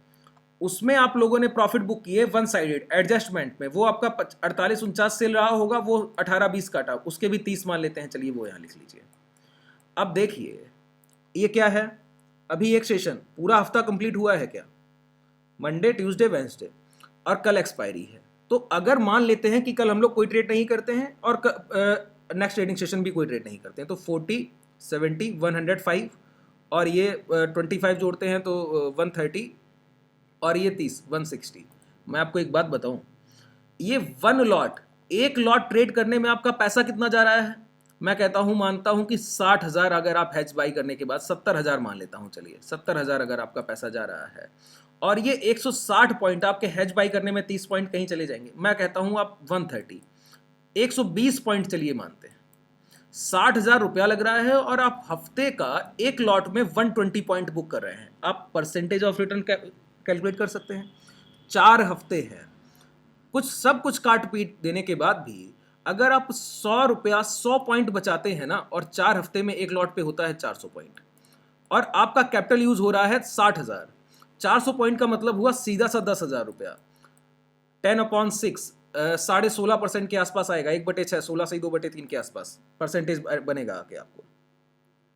उसमें आप लोगों ने प्रॉफिट बुक किए वन साइडेड एडजस्टमेंट में, वो आपका 48-49 सेल रहा होगा, वो 18-20 काटा, उसके भी 30 मान लेते हैं, चलिए वो यहां लिख लीजिए। अब देखिए ये क्या है, अभी एक सेशन पूरा हफ्ता कंप्लीट हुआ है क्या? मंडे, ट्यूसडे, वेंसडे, और कल एक्सपायरी है। तो अगर मान लेते हैं कि कल हम लोग कोई ट्रेड नहीं करते हैं और नेक्स्ट ट्रेडिंग सेशन भी कोई ट्रेड नहीं करते हैं, तो 40, 70, 105 और ये 25 जोड़ते हैं तो 130 और ये 30, 160। मैं आपको एक बात बताऊं, ये एक लॉट ट्रेड करने में आपका पैसा कितना जा रहा है? मैं कहता हूं, मानता हूं कि 60,000, अगर आप हैज बाई करने के बाद 70,000 मान लेता हूं, चलिए 70,000 अगर आपका पैसा जा रहा है, और ये 160 पॉइंट आपके हैज बाई करने में 30 पॉइंट कहीं चले जाएंगे, मैं कहता हूं आप 130, 120 पॉइंट चलिए मानते हैं, 60,000 रुपया लग रहा है और आप हफ्ते का एक लॉट में 120 पॉइंट बुक कर रहे हैं। आप परसेंटेज ऑफ रिटर्न कैलकुलेट कर सकते हैं। 4 हफ्ते हैं, सब कुछ काट पीट देने के बाद भी अगर आप 100 रुपया 100 पॉइंट बचाते हैं ना, और 4 हफ्ते में एक लॉट पे होता है 400 पॉइंट, और आपका कैपिटल यूज हो रहा है 60,000, 400 पॉइंट का मतलब हुआ सीधा सा 10,000 रुपया। 10/6 16.5% के आसपास आएगा, 1/6, 16 से 2/3 के आसपास परसेंटेज बनेगा आके आपको।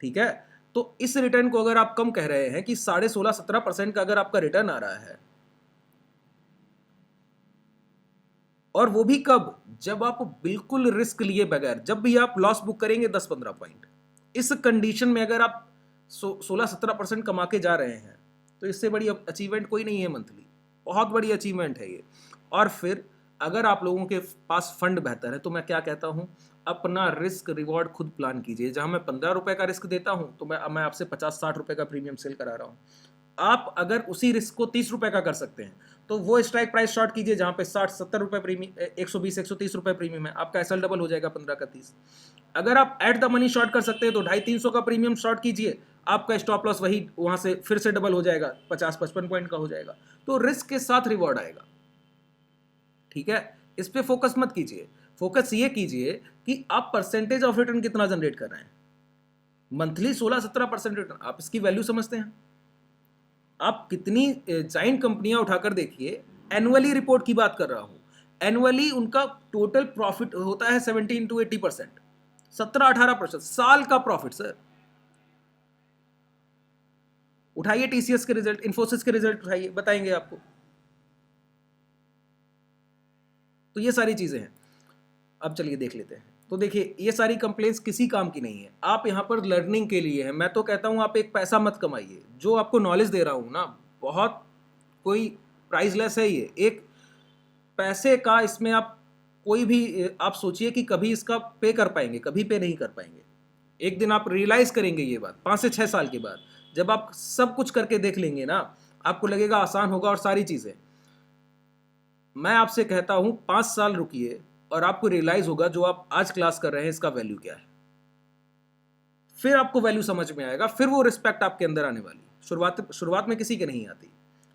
ठीक है, तो इस रिटर्न को अगर आप कम कह रहे हैं कि 16.5-17% का अगर आपका रिटर्न आ रहा है, और वो भी कब, जब आप बिल्कुल रिस्क लिए बगैर, जब भी आप लॉस बुक करेंगे 10-15 पॉइंट, इस कंडीशन में अगर आप 16-17% कमा के जा रहे हैं, तो इससे बड़ी अचीवमेंट कोई नहीं है मंथली। बहुत बड़ी अचीवमेंट है ये। और फिर अगर आप लोगों के पास फंड बेहतर है, तो मैं क्या कहता हूं, अपना रिस्क रिवॉर्ड खुद प्लान कीजिए। जहां मैं 15 रुपए का रिस्क देता हूं, तो मैं आपसे 50-60 रुपए का प्रीमियम सेल करा रहा हूं। आप अगर उसी रिस्क को 30 रुपए का कर सकते हैं, तो वो स्ट्राइक प्राइस शॉर्ट कीजिए जहां पे 60-70 रुपए प्रीमियम, 120-130 रुपए प्रीमियम है, आपका एसएल डबल हो जाएगा 15 का 30। अगर आप एट द मनी शॉर्ट कर सकते हैं, तो 250-300 का प्रीमियम शॉर्ट कीजिए, आपका स्टॉप लॉस वही वहां से फिर से डबल हो जाएगा, 50-55 पॉइंट का हो जाएगा। तो रिस्क के साथ रिवॉर्ड आएगा। ठीक है, इस पे फोकस मत कीजिए, फोकस ये कीजिए कि आप परसेंटेज ऑफ रिटर्न कितना जनरेट कर रहे हैं। मंथली 16-17% रिटर्न, आप इसकी वैल्यू समझते हैं? आप कितनी जाइंट कंपनियां उठाकर देखिए, एनुअली रिपोर्ट की बात कर रहा हूं, एनुअली उनका टोटल प्रॉफिट होता है 17-80%, 17-18% साल का प्रॉफिट सर। उठाइए टीसीएस के रिजल्ट, इंफोसिस के रिजल्ट उठाइए, बताएंगे आपको। तो ये सारी चीजें हैं। अब चलिए देख लेते हैं। तो देखिए, ये सारी कंप्लेंट्स किसी काम की नहीं है, आप यहां पर लर्निंग के लिए है। मैं तो कहता हूं आप एक पैसा मत कमाइए, जो आपको नॉलेज दे रहा हूं ना, बहुत कोई प्राइसलेस है ये, एक पैसे का इसमें आप कोई भी आप सोचिए कि कभी इसका पे कर पाएंगे, कभी पे नहीं कर पाएंगे। एक दिन आप रियलाइज करेंगे ये बात, 5 से 6 साल के बाद, जब आप सब कुछ करके देख लेंगे ना, आपको लगेगा आसान होगा और सारी चीजें। मैं आपसे कहता हूं 5 साल रुकिए और आपको रियलाइज होगा जो आप आज क्लास कर रहे हैं इसका वैल्यू क्या है। फिर आपको वैल्यू समझ में आएगा, फिर वो रिस्पेक्ट आपके अंदर आने वाली। शुरुआत में किसी के नहीं आती।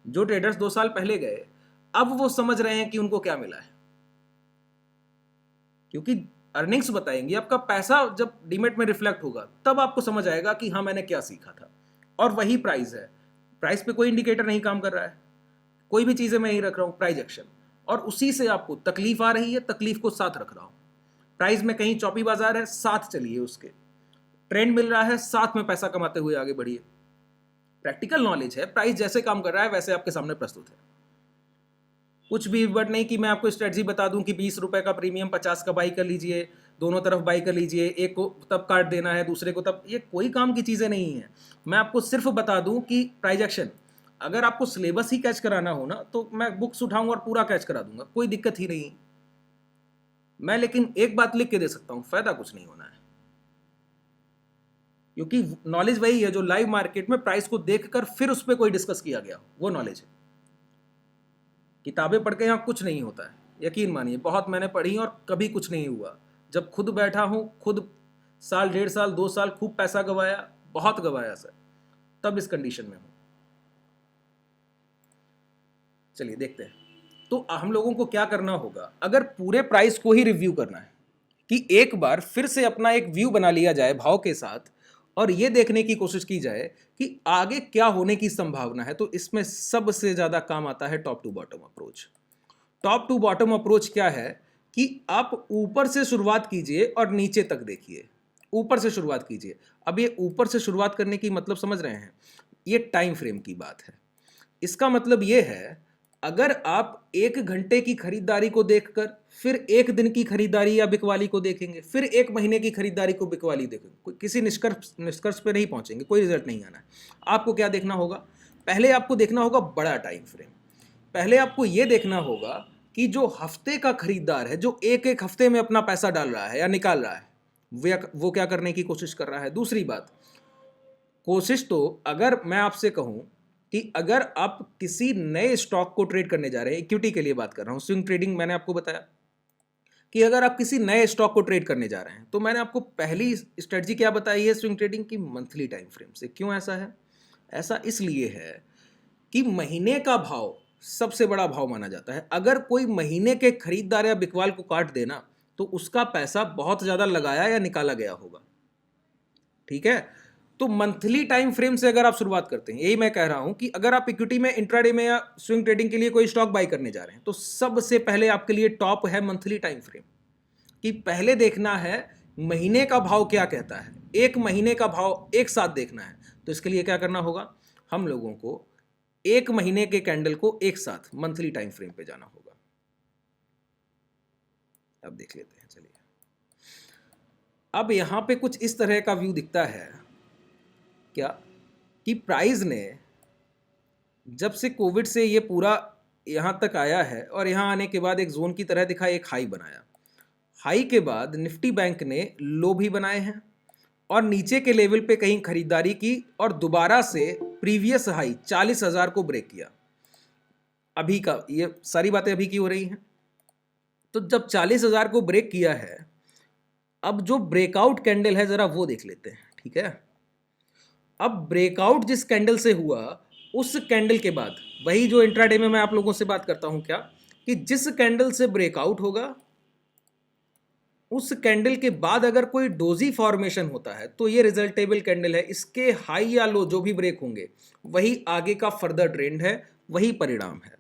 जो ट्रेडर्स 2 साल पहले गए, अब वो समझ रहे हैं कि उनको क्या मिला है, क्योंकि अर्निंग्स बताएंगी। आपका पैसा जब डीमेट में रिफ्लेक्ट होगा, तब आपको समझ आएगा कि हाँ मैंने क्या सीखा था। और वही प्राइस है, प्राइस पे कोई इंडिकेटर नहीं काम कर रहा है, कोई भी चीजें मैं नहीं रख रहा हूं, प्राइस एक्शन, और उसी से आपको तकलीफ आ रही है, तकलीफ को साथ रख रहा हूं। प्राइस में कहीं चौपी बाजार है, साथ चलिए, उसके ट्रेंड मिल रहा है, साथ में पैसा कमाते हुए आगे बढ़िए। प्रैक्टिकल नॉलेज है, प्राइस जैसे काम कर रहा है वैसे आपके सामने प्रस्तुत है। कुछ भी बट नहीं कि मैं आपको स्ट्रेटजी बता दूं कि 20 रुपए का प्रीमियम 50 का बाई कर लीजिए, दोनों तरफ बाई कर लीजिए, एक को तब काट देना है दूसरे को तब, ये कोई काम की चीजें नहीं है। मैं आपको सिर्फ बता दूं कि प्राइस एक्शन, अगर आपको सिलेबस ही कैच कराना हो ना, तो मैं बुक्स उठाऊंगा और पूरा कैच करा दूंगा, कोई दिक्कत ही नहीं। मैं लेकिन एक बात लिख के दे सकता हूं, फायदा कुछ नहीं होना है, क्योंकि नॉलेज वही है जो लाइव मार्केट में प्राइस को देखकर फिर उस पर कोई डिस्कस किया गया, वो नॉलेज है। किताबें पढ़ के यहां कुछ नहीं होता है, यकीन मानिए, बहुत मैंने पढ़ी और कभी कुछ नहीं हुआ। जब खुद बैठा हूं, खुद साल 1.5 साल 2 साल खूब पैसा गवाया, बहुत गवाया सर, तब इस कंडीशन में हूं। चलिए देखते हैं। तो हम लोगों को क्या करना होगा, अगर पूरे प्राइस को ही रिव्यू करना है, कि एक बार फिर से अपना एक व्यू बना लिया जाए भाव के साथ, और ये देखने की कोशिश की जाए कि आगे क्या होने की संभावना है, तो इसमें सबसे ज्यादा काम आता है top to bottom approach. Top to bottom approach क्या है कि आप ऊपर से शुरुआत कीजिए और नीचे तक देखिए। ऊपर से शुरुआत कीजिए। अब ये ऊपर से शुरुआत करने की मतलब समझ रहे हैं, ये टाइम फ्रेम की बात है। इसका मतलब ये है, अगर आप 1 घंटे की खरीदारी को देखकर फिर 1 दिन की खरीदारी या बिकवाली को देखेंगे, फिर 1 महीने की खरीदारी को बिकवाली देखेंगे, कोई किसी निष्कर्ष पे नहीं पहुंचेंगे, कोई रिजल्ट नहीं आना है। आपको क्या देखना होगा, पहले आपको देखना होगा बड़ा टाइम फ्रेम। पहले आपको यह देखना होगा कि जो हफ्ते का खरीदार है, जो एक एक हफ्ते में अपना पैसा डाल रहा है या निकाल रहा है, वो क्या करने की कोशिश कर रहा है। दूसरी बात, कोशिश तो अगर मैं आपसे कहूं कि अगर आप किसी नए स्टॉक को ट्रेड करने जा रहे हैं, इक्विटी के लिए बात कर रहा हूं, स्विंग ट्रेडिंग मैंने आपको बताया कि अगर आप किसी नए स्टॉक को ट्रेड करने जा रहे हैं, तो मैंने आपको पहली स्ट्रेटजी क्या बताई है स्विंग ट्रेडिंग की, मंथली टाइम फ्रेम से। क्यों ऐसा है? ऐसा इसलिए है कि महीने का भाव सबसे बड़ा भाव माना जाता है। अगर कोई महीने के खरीदार या बिकवाल को काट देना, तो उसका पैसा बहुत ज़्यादा लगाया या निकाला गया होगा। ठीक है, तो मंथली टाइम फ्रेम से अगर आप शुरुआत करते हैं, यही मैं कह रहा हूं कि अगर आप इक्विटी में इंट्राडे में या स्विंग ट्रेडिंग के लिए कोई स्टॉक बाई करने जा रहे हैं, तो सबसे पहले आपके लिए टॉप है मंथली टाइम फ्रेम, कि पहले देखना है महीने का भाव क्या कहता है, एक महीने का भाव एक साथ देखना है। तो इसके लिए क्या करना होगा, हम लोगों को एक महीने के कैंडल को एक साथ मंथली टाइम फ्रेम पे जाना होगा। अब देख लेते हैं, चलिए। अब यहां पे कुछ इस तरह का व्यू दिखता है क्या, कि प्राइस ने जब से कोविड से ये पूरा यहां तक आया है और यहां आने के बाद एक जोन की तरह दिखा, एक हाई बनाया, हाई के बाद निफ्टी बैंक ने लो भी बनाए हैं और नीचे के लेवल पे कहीं खरीदारी की और दोबारा से प्रीवियस हाई 40,000 को ब्रेक किया। अभी का ये सारी बातें अभी की हो रही हैं। तो जब 40,000 को ब्रेक किया है, अब जो ब्रेकआउट कैंडल है जरा वो देख लेते हैं। ठीक है, अब ब्रेकआउट जिस कैंडल से हुआ, उस कैंडल के बाद वही जो इंट्राडे में मैं आप लोगों से बात करता हूं क्या, कि जिस कैंडल से ब्रेकआउट होगा उस कैंडल के बाद अगर कोई डोजी फॉर्मेशन होता है तो ये रिजल्टेबल कैंडल है, इसके हाई या लो जो भी ब्रेक होंगे वही आगे का फर्दर ट्रेंड है, वही परिणाम है।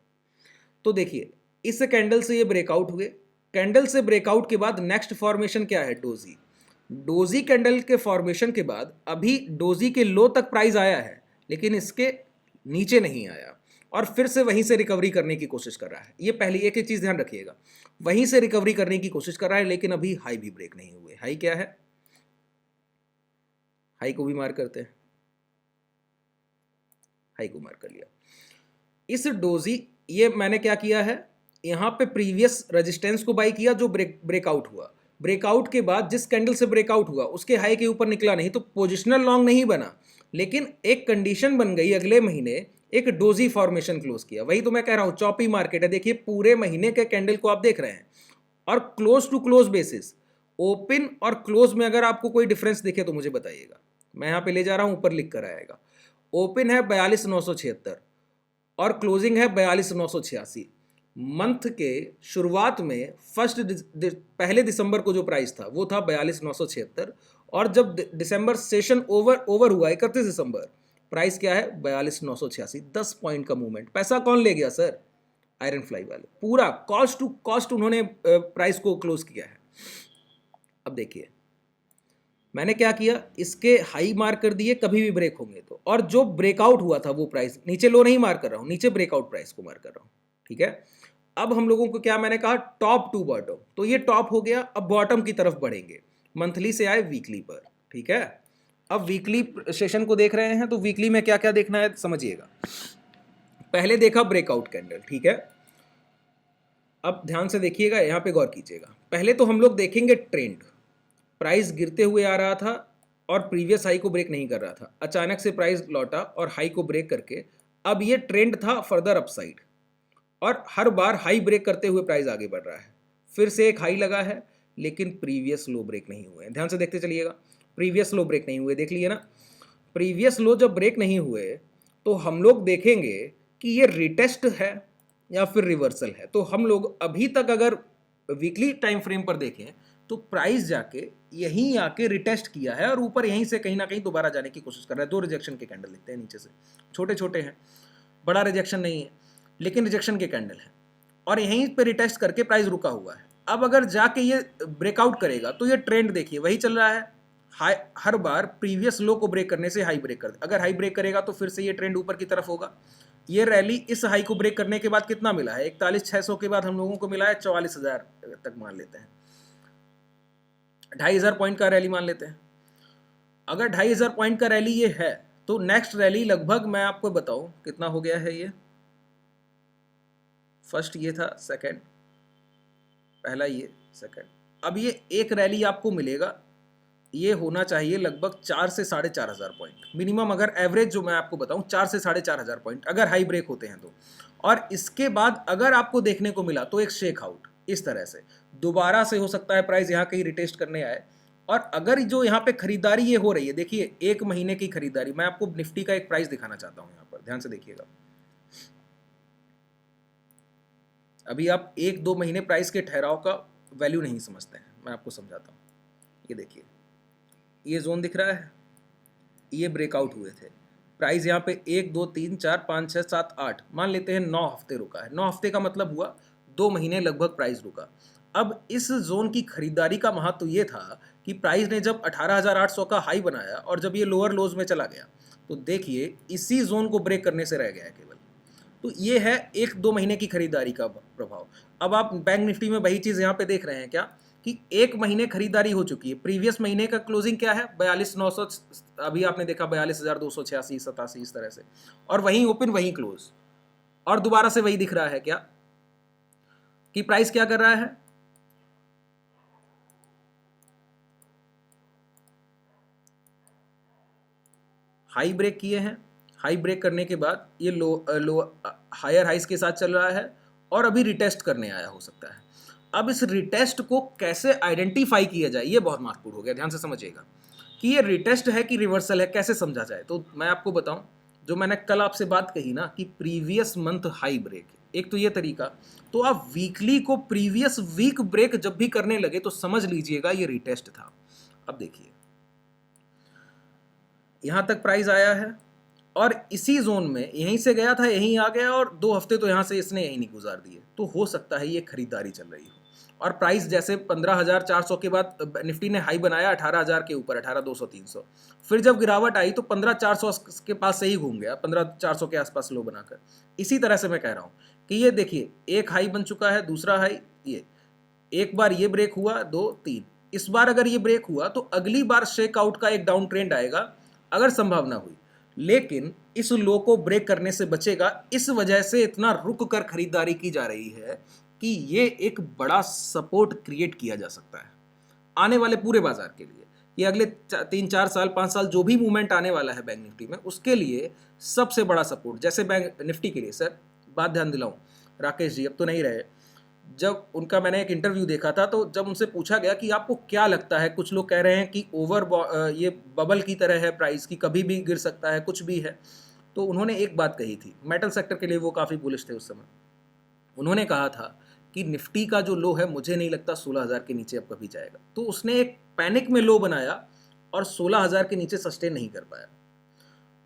तो देखिए, इस कैंडल से ये ब्रेकआउट हुए, कैंडल से ब्रेकआउट के बाद नेक्स्ट फॉर्मेशन क्या है, डोजी। डोजी कैंडल के फॉर्मेशन के बाद अभी डोजी के लो तक प्राइस आया है लेकिन इसके नीचे नहीं आया और फिर से वहीं से रिकवरी करने की कोशिश कर रहा है। ये पहली एक चीज ध्यान रखिएगा, वहीं से रिकवरी करने की कोशिश कर रहा है लेकिन अभी हाई भी ब्रेक नहीं हुए। हाई क्या है, हाई को भी मार करते हैं, हाई को मार कर लिया। इस डोजी, ये मैंने क्या किया है, यहां पे प्रीवियस रेजिस्टेंस को बाई किया जो ब्रेकआउट हुआ, ब्रेकआउट के बाद जिस कैंडल से ब्रेकआउट हुआ उसके हाई के ऊपर निकला नहीं तो पोजिशनल लॉन्ग नहीं बना, लेकिन एक कंडीशन बन गई, अगले महीने एक डोजी फॉर्मेशन क्लोज किया। वही तो मैं कह रहा हूं, चॉपी मार्केट है। देखिए पूरे महीने के कैंडल को आप देख रहे हैं और close to close basis, open और क्लोज में अगर आपको कोई डिफरेंस दिखे तो मुझे बताइएगा। मैं यहां पे ले जा रहा हूं, ऊपर लिख कर आएगा। ओपन है 42,976 और क्लोजिंग है 42,986। मंथ के शुरुआत में पहले दिसंबर को जो प्राइस था वो था 42,976 और जब दिसंबर सेशन ओवर हुआ 31 दिसंबर, प्राइस क्या है 42,986। 10 पॉइंट का मूवमेंट। पैसा कौन ले गया सर, आयरन फ्लाई वाले, पूरा कॉस्ट टू कॉस्ट उन्होंने प्राइस को क्लोज किया है। अब देखिए मैंने क्या किया, इसके हाई मार्क कर दिए कभी भी ब्रेक होंगे तो, और जो ब्रेकआउट हुआ था वो प्राइस, नीचे लो नहीं मार्क कर रहा हूं, नीचे ब्रेकआउट प्राइस को मार्क कर रहा हूं। ठीक है, अब हम लोगों को क्या मैंने कहा, टॉप टू बॉटम, तो ये टॉप हो गया, अब बॉटम की तरफ बढ़ेंगे। मंथली से आए वीकली पर। ठीक है, अब वीकली सेशन को देख रहे हैं तो वीकली में क्या क्या देखना है समझिएगा। पहले देखा ब्रेकआउट कैंडल। ठीक है, अब ध्यान से देखिएगा, यहां पे गौर कीजिएगा। पहले तो हम लोग देखेंगे ट्रेंड, प्राइस गिरते हुए आ रहा था और प्रीवियस हाई को ब्रेक नहीं कर रहा था, अचानक से प्राइस लौटा और हाई को ब्रेक करके अब ये ट्रेंड था फर्दर अपसाइड और हर बार हाई ब्रेक करते हुए प्राइस आगे बढ़ रहा है। फिर से एक हाई लगा है लेकिन प्रीवियस लो ब्रेक नहीं हुए हैं। ध्यान से देखते चलिएगा, प्रीवियस लो ब्रेक नहीं हुए, देख लिए ना। प्रीवियस लो जब ब्रेक नहीं हुए तो हम लोग देखेंगे कि ये रिटेस्ट है या फिर रिवर्सल है। तो हम लोग अभी तक अगर वीकली टाइम फ्रेम पर देखें तो प्राइस जाके यहीं आके रिटेस्ट किया है और ऊपर यहीं से कहीं ना कहीं दोबारा जाने की कोशिश कर रहा है। दो रिजेक्शन के कैंडल दिखते हैं नीचे से, छोटे छोटे हैं, बड़ा रिजेक्शन नहीं है लेकिन रिजेक्शन के कैंडल है और यहीं पे रिटेस्ट करके प्राइस रुका हुआ है। अब अगर जाके ये ब्रेकआउट करेगा तो ये ट्रेंड देखिए वही चल रहा है, हाई हर बार प्रीवियस लो को ब्रेक करने से हाई ब्रेक कर, अगर हाई ब्रेक करेगा तो फिर से ये ट्रेंड ऊपर की तरफ होगा। ये रैली इस हाई को ब्रेक करने के बाद कितना मिला है, 41,600 के बाद हम लोगों को मिला है 44,000 तक मान लेते हैं, 2,500 पॉइंट का रैली मान लेते हैं। अगर 2,500 पॉइंट का रैली ये है तो नेक्स्ट रैली लगभग मैं आपको बताऊं कितना हो गया है। ये फर्स्ट ये था, सेकंड, पहला ये, सेकंड, अब ये एक रैली आपको मिलेगा, ये होना चाहिए लगभग 4 से 4,500 पॉइंट मिनिमम, अगर एवरेज जो मैं आपको बताऊं 4 से 4,500 पॉइंट अगर हाई ब्रेक होते हैं तो। और इसके बाद अगर आपको देखने को मिला तो एक शेक आउट इस तरह से दोबारा से हो सकता है प्राइस यहाँ कहीं रिटेस्ट करने आए। और अगर जो यहाँ पे खरीदारी ये हो रही है, देखिए एक महीने की खरीदारी, मैं आपको निफ्टी का एक प्राइस दिखाना चाहता हूँ यहाँ पर, ध्यान से देखिएगा। अभी आप 1-2 महीने प्राइस के ठहराव का वैल्यू नहीं समझते हैं। मैं आपको समझाता हूँ। ये देखिए, ये जोन दिख रहा है, ये ब्रेकआउट हुए थे, प्राइस यहाँ पे 1 2 3 4 5 6 7 8 मान लेते हैं 9 हफ्ते रुका है। 9 हफ्ते का मतलब हुआ 2 महीने लगभग प्राइस रुका। अब इस जोन की खरीदारी का महत्व ये था कि प्राइस ने जब 18,800 का हाई बनाया और जब ये लोअर लोज में चला गया, तो देखिए इसी जोन को ब्रेक करने से रह गया है केवल। तो ये है 1-2 महीने की खरीदारी का प्रभाव। अब आप बैंक निफ्टी में वही चीज़ यहाँ पे देख रहे हैं क्या, कि 1 महीने खरीदारी हो चुकी है। प्रीवियस महीने का क्लोजिंग क्या है, 42,900, अभी आपने देखा 42,286 87 इस तरह से, और वहीं ओपन वहीं क्लोज, और दोबारा से वही दिख रहा है क्या कि प्राइस क्या कर रहा है, हाई ब्रेक किए हैं। हाई ब्रेक करने के बाद ये लो हायर हाइस के साथ चल रहा है और अभी रिटेस्ट करने आया हो सकता है। अब इस रिटेस्ट को कैसे आइडेंटिफाई किया जाए, ये बहुत महत्वपूर्ण हो गया। ध्यान से समझिएगा कि ये रिटेस्ट है कि रिवर्सल है, कैसे समझा जाए। तो मैं आपको बताऊं, जो मैंने कल आपसे बात कही ना कि प्रीवियस मंथ हाई ब्रेक, एक तो ये तरीका, तो आप वीकली को प्रीवियस वीक ब्रेक जब भी करने लगे तो समझ लीजिएगा ये रिटेस्ट था। अब देखिए, यहां तक प्राइस आया है और इसी जोन में यहीं से गया था, यहीं आ गया, और 2 हफ्ते तो यहां से इसने यहीं नहीं गुजार दिए। तो हो सकता है ये खरीदारी चल रही हो। और प्राइस जैसे 15,400 के बाद निफ्टी ने हाई बनाया 18,000 के ऊपर, 18,200 300, फिर जब गिरावट आई तो 15,400 के पास से ही घूम गया, 15,400 के आसपास लो बनाकर। इसी तरह से मैं कह रहा हूं कि ये देखिए, एक हाई बन चुका है, दूसरा हाई, ये एक बार ये ब्रेक हुआ, 2 3, इस बार अगर ये ब्रेक हुआ तो अगली बार शेकआउट का एक डाउन ट्रेंड आएगा अगर संभावना हुई, लेकिन इस लो को ब्रेक करने से बचेगा। इस वजह से इतना रुक कर खरीदारी की जा रही है कि ये एक बड़ा सपोर्ट क्रिएट किया जा सकता है आने वाले पूरे बाजार के लिए। ये अगले 3-4 साल 5 साल जो भी मूवमेंट आने वाला है बैंक निफ्टी में, उसके लिए सबसे बड़ा सपोर्ट। जैसे बैंक निफ्टी के लिए, सर बात ध्यान दिलाऊं, राकेश जी अब तो नहीं रहे, जब उनका मैंने एक इंटरव्यू देखा था, तो जब उनसे पूछा गया कि आपको क्या लगता है, कुछ लोग कह रहे हैं कि ये बबल की तरह है प्राइस की, कभी भी गिर सकता है, कुछ भी है, तो उन्होंने एक बात कही थी, मेटल सेक्टर के लिए वो काफ़ी बुलिश थे उस समय। उन्होंने कहा था कि निफ्टी का जो लो है मुझे नहीं लगता 16,000 के नीचे अब कभी जाएगा। तो उसने एक पैनिक में लो बनाया और 16,000 के नीचे सस्टेन नहीं कर पाया।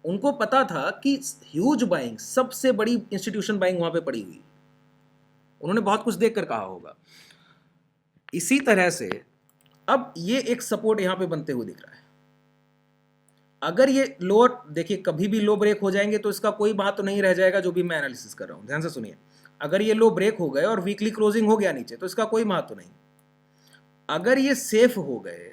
उनको पता था कि ह्यूज बाइंग, सबसे बड़ी इंस्टीट्यूशन बाइंग वहां पे पड़ी हुई, उन्होंने बहुत कुछ देखकर कहा होगा। इसी तरह से अब ये एक सपोर्ट यहां पे बनते हुए दिख रहा है। अगर ये लोअर, देखिए कभी भी लो ब्रेक हो जाएंगे तो इसका कोई बात तो नहीं रह जाएगा, जो भी मैं एनालिसिस कर रहा हूं, ध्यान से सुनिए। अगर ये लो ब्रेक हो गए और वीकली क्लोजिंग हो गया नीचे, तो इसका कोई महत्व नहीं। अगर ये सेफ हो गए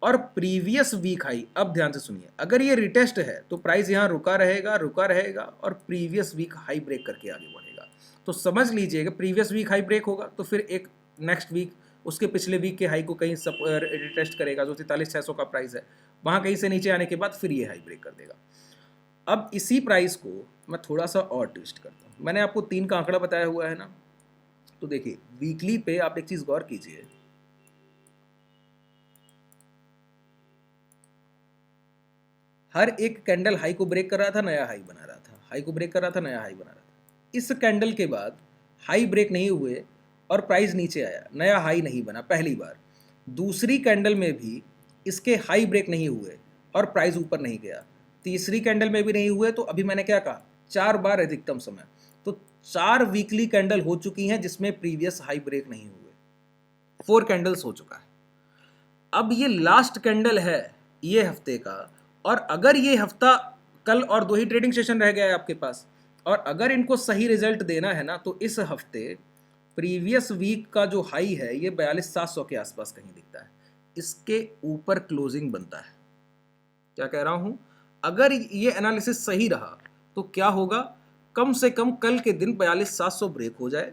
और प्रीवियस वीक हाई, अब ध्यान से सुनिए, अगर ये रिटेस्ट है तो प्राइस यहां रुका रहेगा और प्रीवियस वीक हाई ब्रेक करके आगे बढ़ेगा। तो समझ लीजिएगा प्रीवियस वीक हाई ब्रेक होगा तो फिर एक नेक्स्ट वीक उसके पिछले वीक के हाई को कहीं रिटेस्ट करेगा, जो 43,600 का प्राइस है, वहां कहीं से नीचे आने के बाद फिर ये हाई ब्रेक कर देगा। अब इसी प्राइस को मैं थोड़ा सा और ट्विस्ट करता हूं। मैंने आपको 3 का आंकड़ा बताया हुआ है ना, तो देखिए वीकली पे आप एक चीज गौर कीजिए, हर एक कैंडल हाई को ब्रेक कर रहा था, नया हाई बना रहा था, हाई को ब्रेक कर रहा था, नया हाई बना रहा था। इस कैंडल के बाद हाई ब्रेक नहीं हुए और प्राइस नीचे आया, नया हाई नहीं बना पहली बार। दूसरी कैंडल में भी इसके हाई ब्रेक नहीं हुए और प्राइस ऊपर नहीं गया। तीसरी कैंडल में भी नहीं हुए, तो अभी मैंने क्या कहा, 4 बार अधिकतम समय, तो 4 वीकली कैंडल हो चुकी हैं जिसमें प्रीवियस हाई ब्रेक नहीं हुए, 4 कैंडल्स हो चुका है। अब ये लास्ट कैंडल है ये हफ्ते का, और अगर ये हफ्ता कल और 2 ही ट्रेडिंग सेशन रह गया है आपके पास, और अगर इनको सही रिजल्ट देना है ना, तो इस हफ्ते प्रीवियस वीक का जो हाई है ये 42,700 के आसपास कहीं दिखता है, इसके ऊपर क्लोजिंग बनता है। क्या कह रहा हूं, अगर ये एनालिसिस सही रहा तो क्या होगा, कम से कम कल के दिन 42,700 ब्रेक हो जाए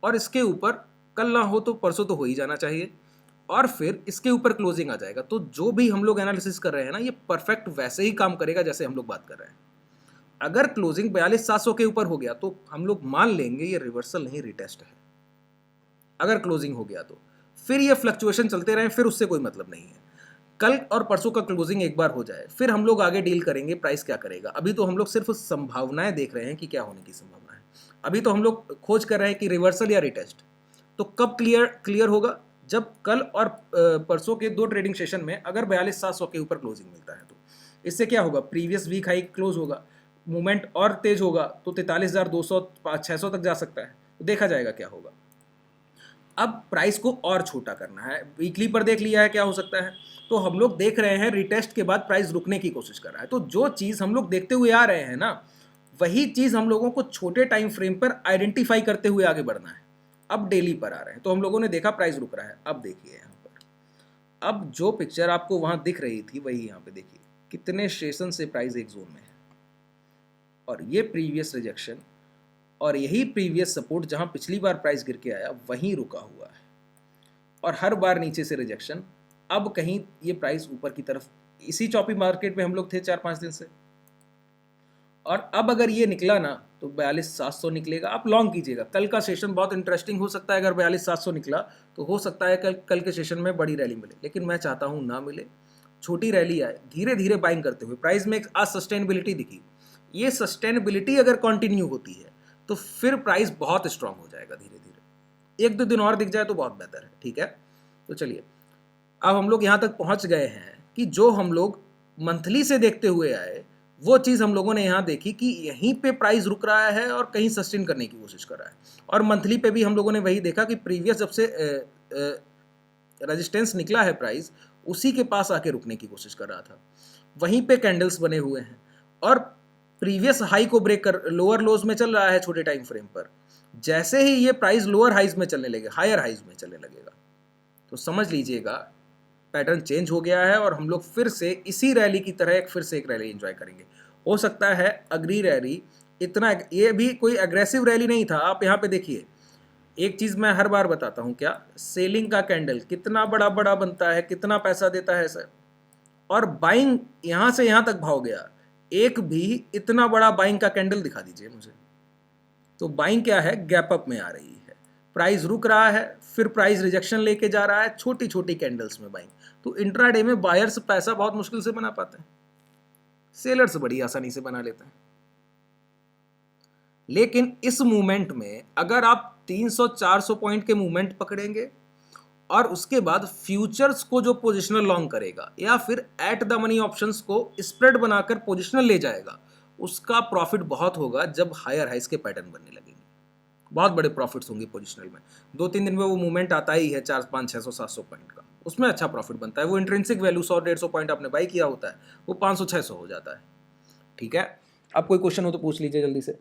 और इसके ऊपर, कल ना हो तो परसों तो हो ही जाना चाहिए, और फिर इसके ऊपर क्लोजिंग आ जाएगा। तो जो भी हम लोग एनालिसिस कर रहे हैं ना, ये परफेक्ट वैसे ही काम करेगा जैसे हम लोग बात कर रहे हैं। अगर क्लोजिंग 42,700 के ऊपर हो गया तो हम लोग मान लेंगे ये रिवर्सल नहीं रिटेस्ट है। अगर क्लोजिंग हो गया तो फिर ये फ्लक्चुएशन चलते रहे, फिर उससे कोई मतलब नहीं है। कल और परसों का क्लोजिंग एक बार हो जाए, फिर हम लोग आगे डील करेंगे प्राइस क्या करेगा। अभी तो हम लोग सिर्फ संभावनाएं देख रहे हैं कि क्या होने की संभावना है। अभी तो हम लोग खोज कर रहे हैं कि रिवर्सल या रिटेस्ट। तो कब क्लियर होगा, जब कल और परसों के 2 ट्रेडिंग सेशन में अगर 42,700 के ऊपर क्लोजिंग मिलता है तो इससे क्या होगा, प्रीवियस वीक हाई क्लोज होगा, मूवमेंट और तेज होगा तो 43,200 600 तक जा सकता है। तो देखा जाएगा क्या होगा। अब प्राइस को और छोटा करना है, वीकली पर देख लिया है क्या हो सकता है, तो हम लोग देख रहे हैं रिटेस्ट के बाद प्राइस रुकने की कोशिश कर रहा है। तो जो चीज़ हम लोग देखते हुए आ रहे हैं ना, वही चीज़ हम लोगों को छोटे टाइम फ्रेम पर आइडेंटिफाई करते हुए आगे बढ़ना है। अब डेली पर आ रहे हैं तो हम लोगों ने देखा प्राइस रुक रहा है। अब देखिए यहाँ पर, अब जो पिक्चर आपको वहाँ दिख रही थी वही यहाँ पे देखिए, कितने सेशन से प्राइस एक जोन में है, और ये प्रीवियस रिजेक्शन और यही प्रीवियस सपोर्ट जहां पिछली बार प्राइस गिर के आया वहीं रुका हुआ है, और हर बार नीचे से रिजेक्शन। अब कहीं ये प्राइस ऊपर की तरफ, इसी चॉपी मार्केट में हम लोग थे 4-5 दिन से, और अब अगर ये निकला ना तो 42,700 निकलेगा। आप लॉन्ग कीजिएगा, कल का सेशन बहुत इंटरेस्टिंग हो सकता है। अगर 42,700 निकला तो हो सकता है कल के सेशन में बड़ी रैली मिले, लेकिन मैं चाहता हूँ ना मिले, छोटी रैली आए, धीरे धीरे बाइंग करते हुए। प्राइस में एक असस्टेनेबिलिटी दिखी, ये सस्टेनेबिलिटी अगर कंटिन्यू होती है तो फिर प्राइस बहुत स्ट्रांग हो जाएगा धीरे धीरे। 1-2 दिन और दिख जाए तो बहुत बेहतर है, ठीक है। तो चलिए, अब हम लोग यहाँ तक पहुँच गए हैं कि जो हम लोग मंथली से देखते हुए आए वो चीज़ हम लोगों ने यहाँ देखी कि यहीं पे प्राइस रुक रहा है और कहीं सस्टेन करने की कोशिश कर रहा है। और मंथली पे भी हम लोगों ने वही देखा कि प्रीवियस जब से रेजिस्टेंस निकला है प्राइस उसी के पास आके रुकने की कोशिश कर रहा था, वहीं पे कैंडल्स बने हुए हैं और प्रीवियस हाई को ब्रेक कर लोअर लोज में चल रहा है छोटे टाइम फ्रेम पर। जैसे ही ये प्राइस लोअर हाइज में चलने लगेगा, हायर हाइज में चलने लगेगा, तो समझ लीजिएगा पैटर्न चेंज हो गया है और हम लोग फिर से इसी रैली की तरह फिर से एक रैली एंजॉय करेंगे। हो सकता है अगली रैली इतना, ये भी कोई एग्रेसिव रैली नहीं था। आप यहाँ पे देखिए, एक चीज़ मैं हर बार बताता हूँ, क्या सेलिंग का कैंडल कितना बड़ा बड़ा बनता है, कितना पैसा देता है सर, और बाइंग यहाँ से यहाँ तक भाव गया, एक भी इतना बड़ा बाइंग का कैंडल दिखा दीजिए मुझे। तो बाइंग क्या है, गैप अप में आ रही है, प्राइस रुक रहा है, फिर प्राइस रिजेक्शन लेके जा रहा है, छोटी छोटी कैंडल्स में बाइंग। तो इंट्राडे में बायर्स पैसा बहुत मुश्किल से बना पाते हैं, सेलर्स बड़ी आसानी से बना लेते हैं। लेकिन इस मूवमेंट में अगर आप 300-400 पॉइंट के मूवमेंट पकड़ेंगे और उसके बाद फ्यूचर्स को जो पोजिशनल लॉन्ग करेगा या फिर एट द मनी ऑप्शंस को स्प्रेड बनाकर पोजिशनल ले जाएगा, उसका प्रॉफिट बहुत होगा। जब हायर हाइस के पैटर्न बनने लगेंगे बहुत बड़े प्रॉफिट्स होंगे पोजिशनल में। 2-3 दिन में वो मूवमेंट आता ही है 400-500-600-700 पॉइंट का, उसमें अच्छा प्रॉफिट बनता है। वो इंट्रिंसिक वैल्यू 100-150 पॉइंट आपने बाई किया होता है, वो 500-600 हो जाता है, ठीक है। अब कोई क्वेश्चन हो तो पूछ लीजिए जल्दी से।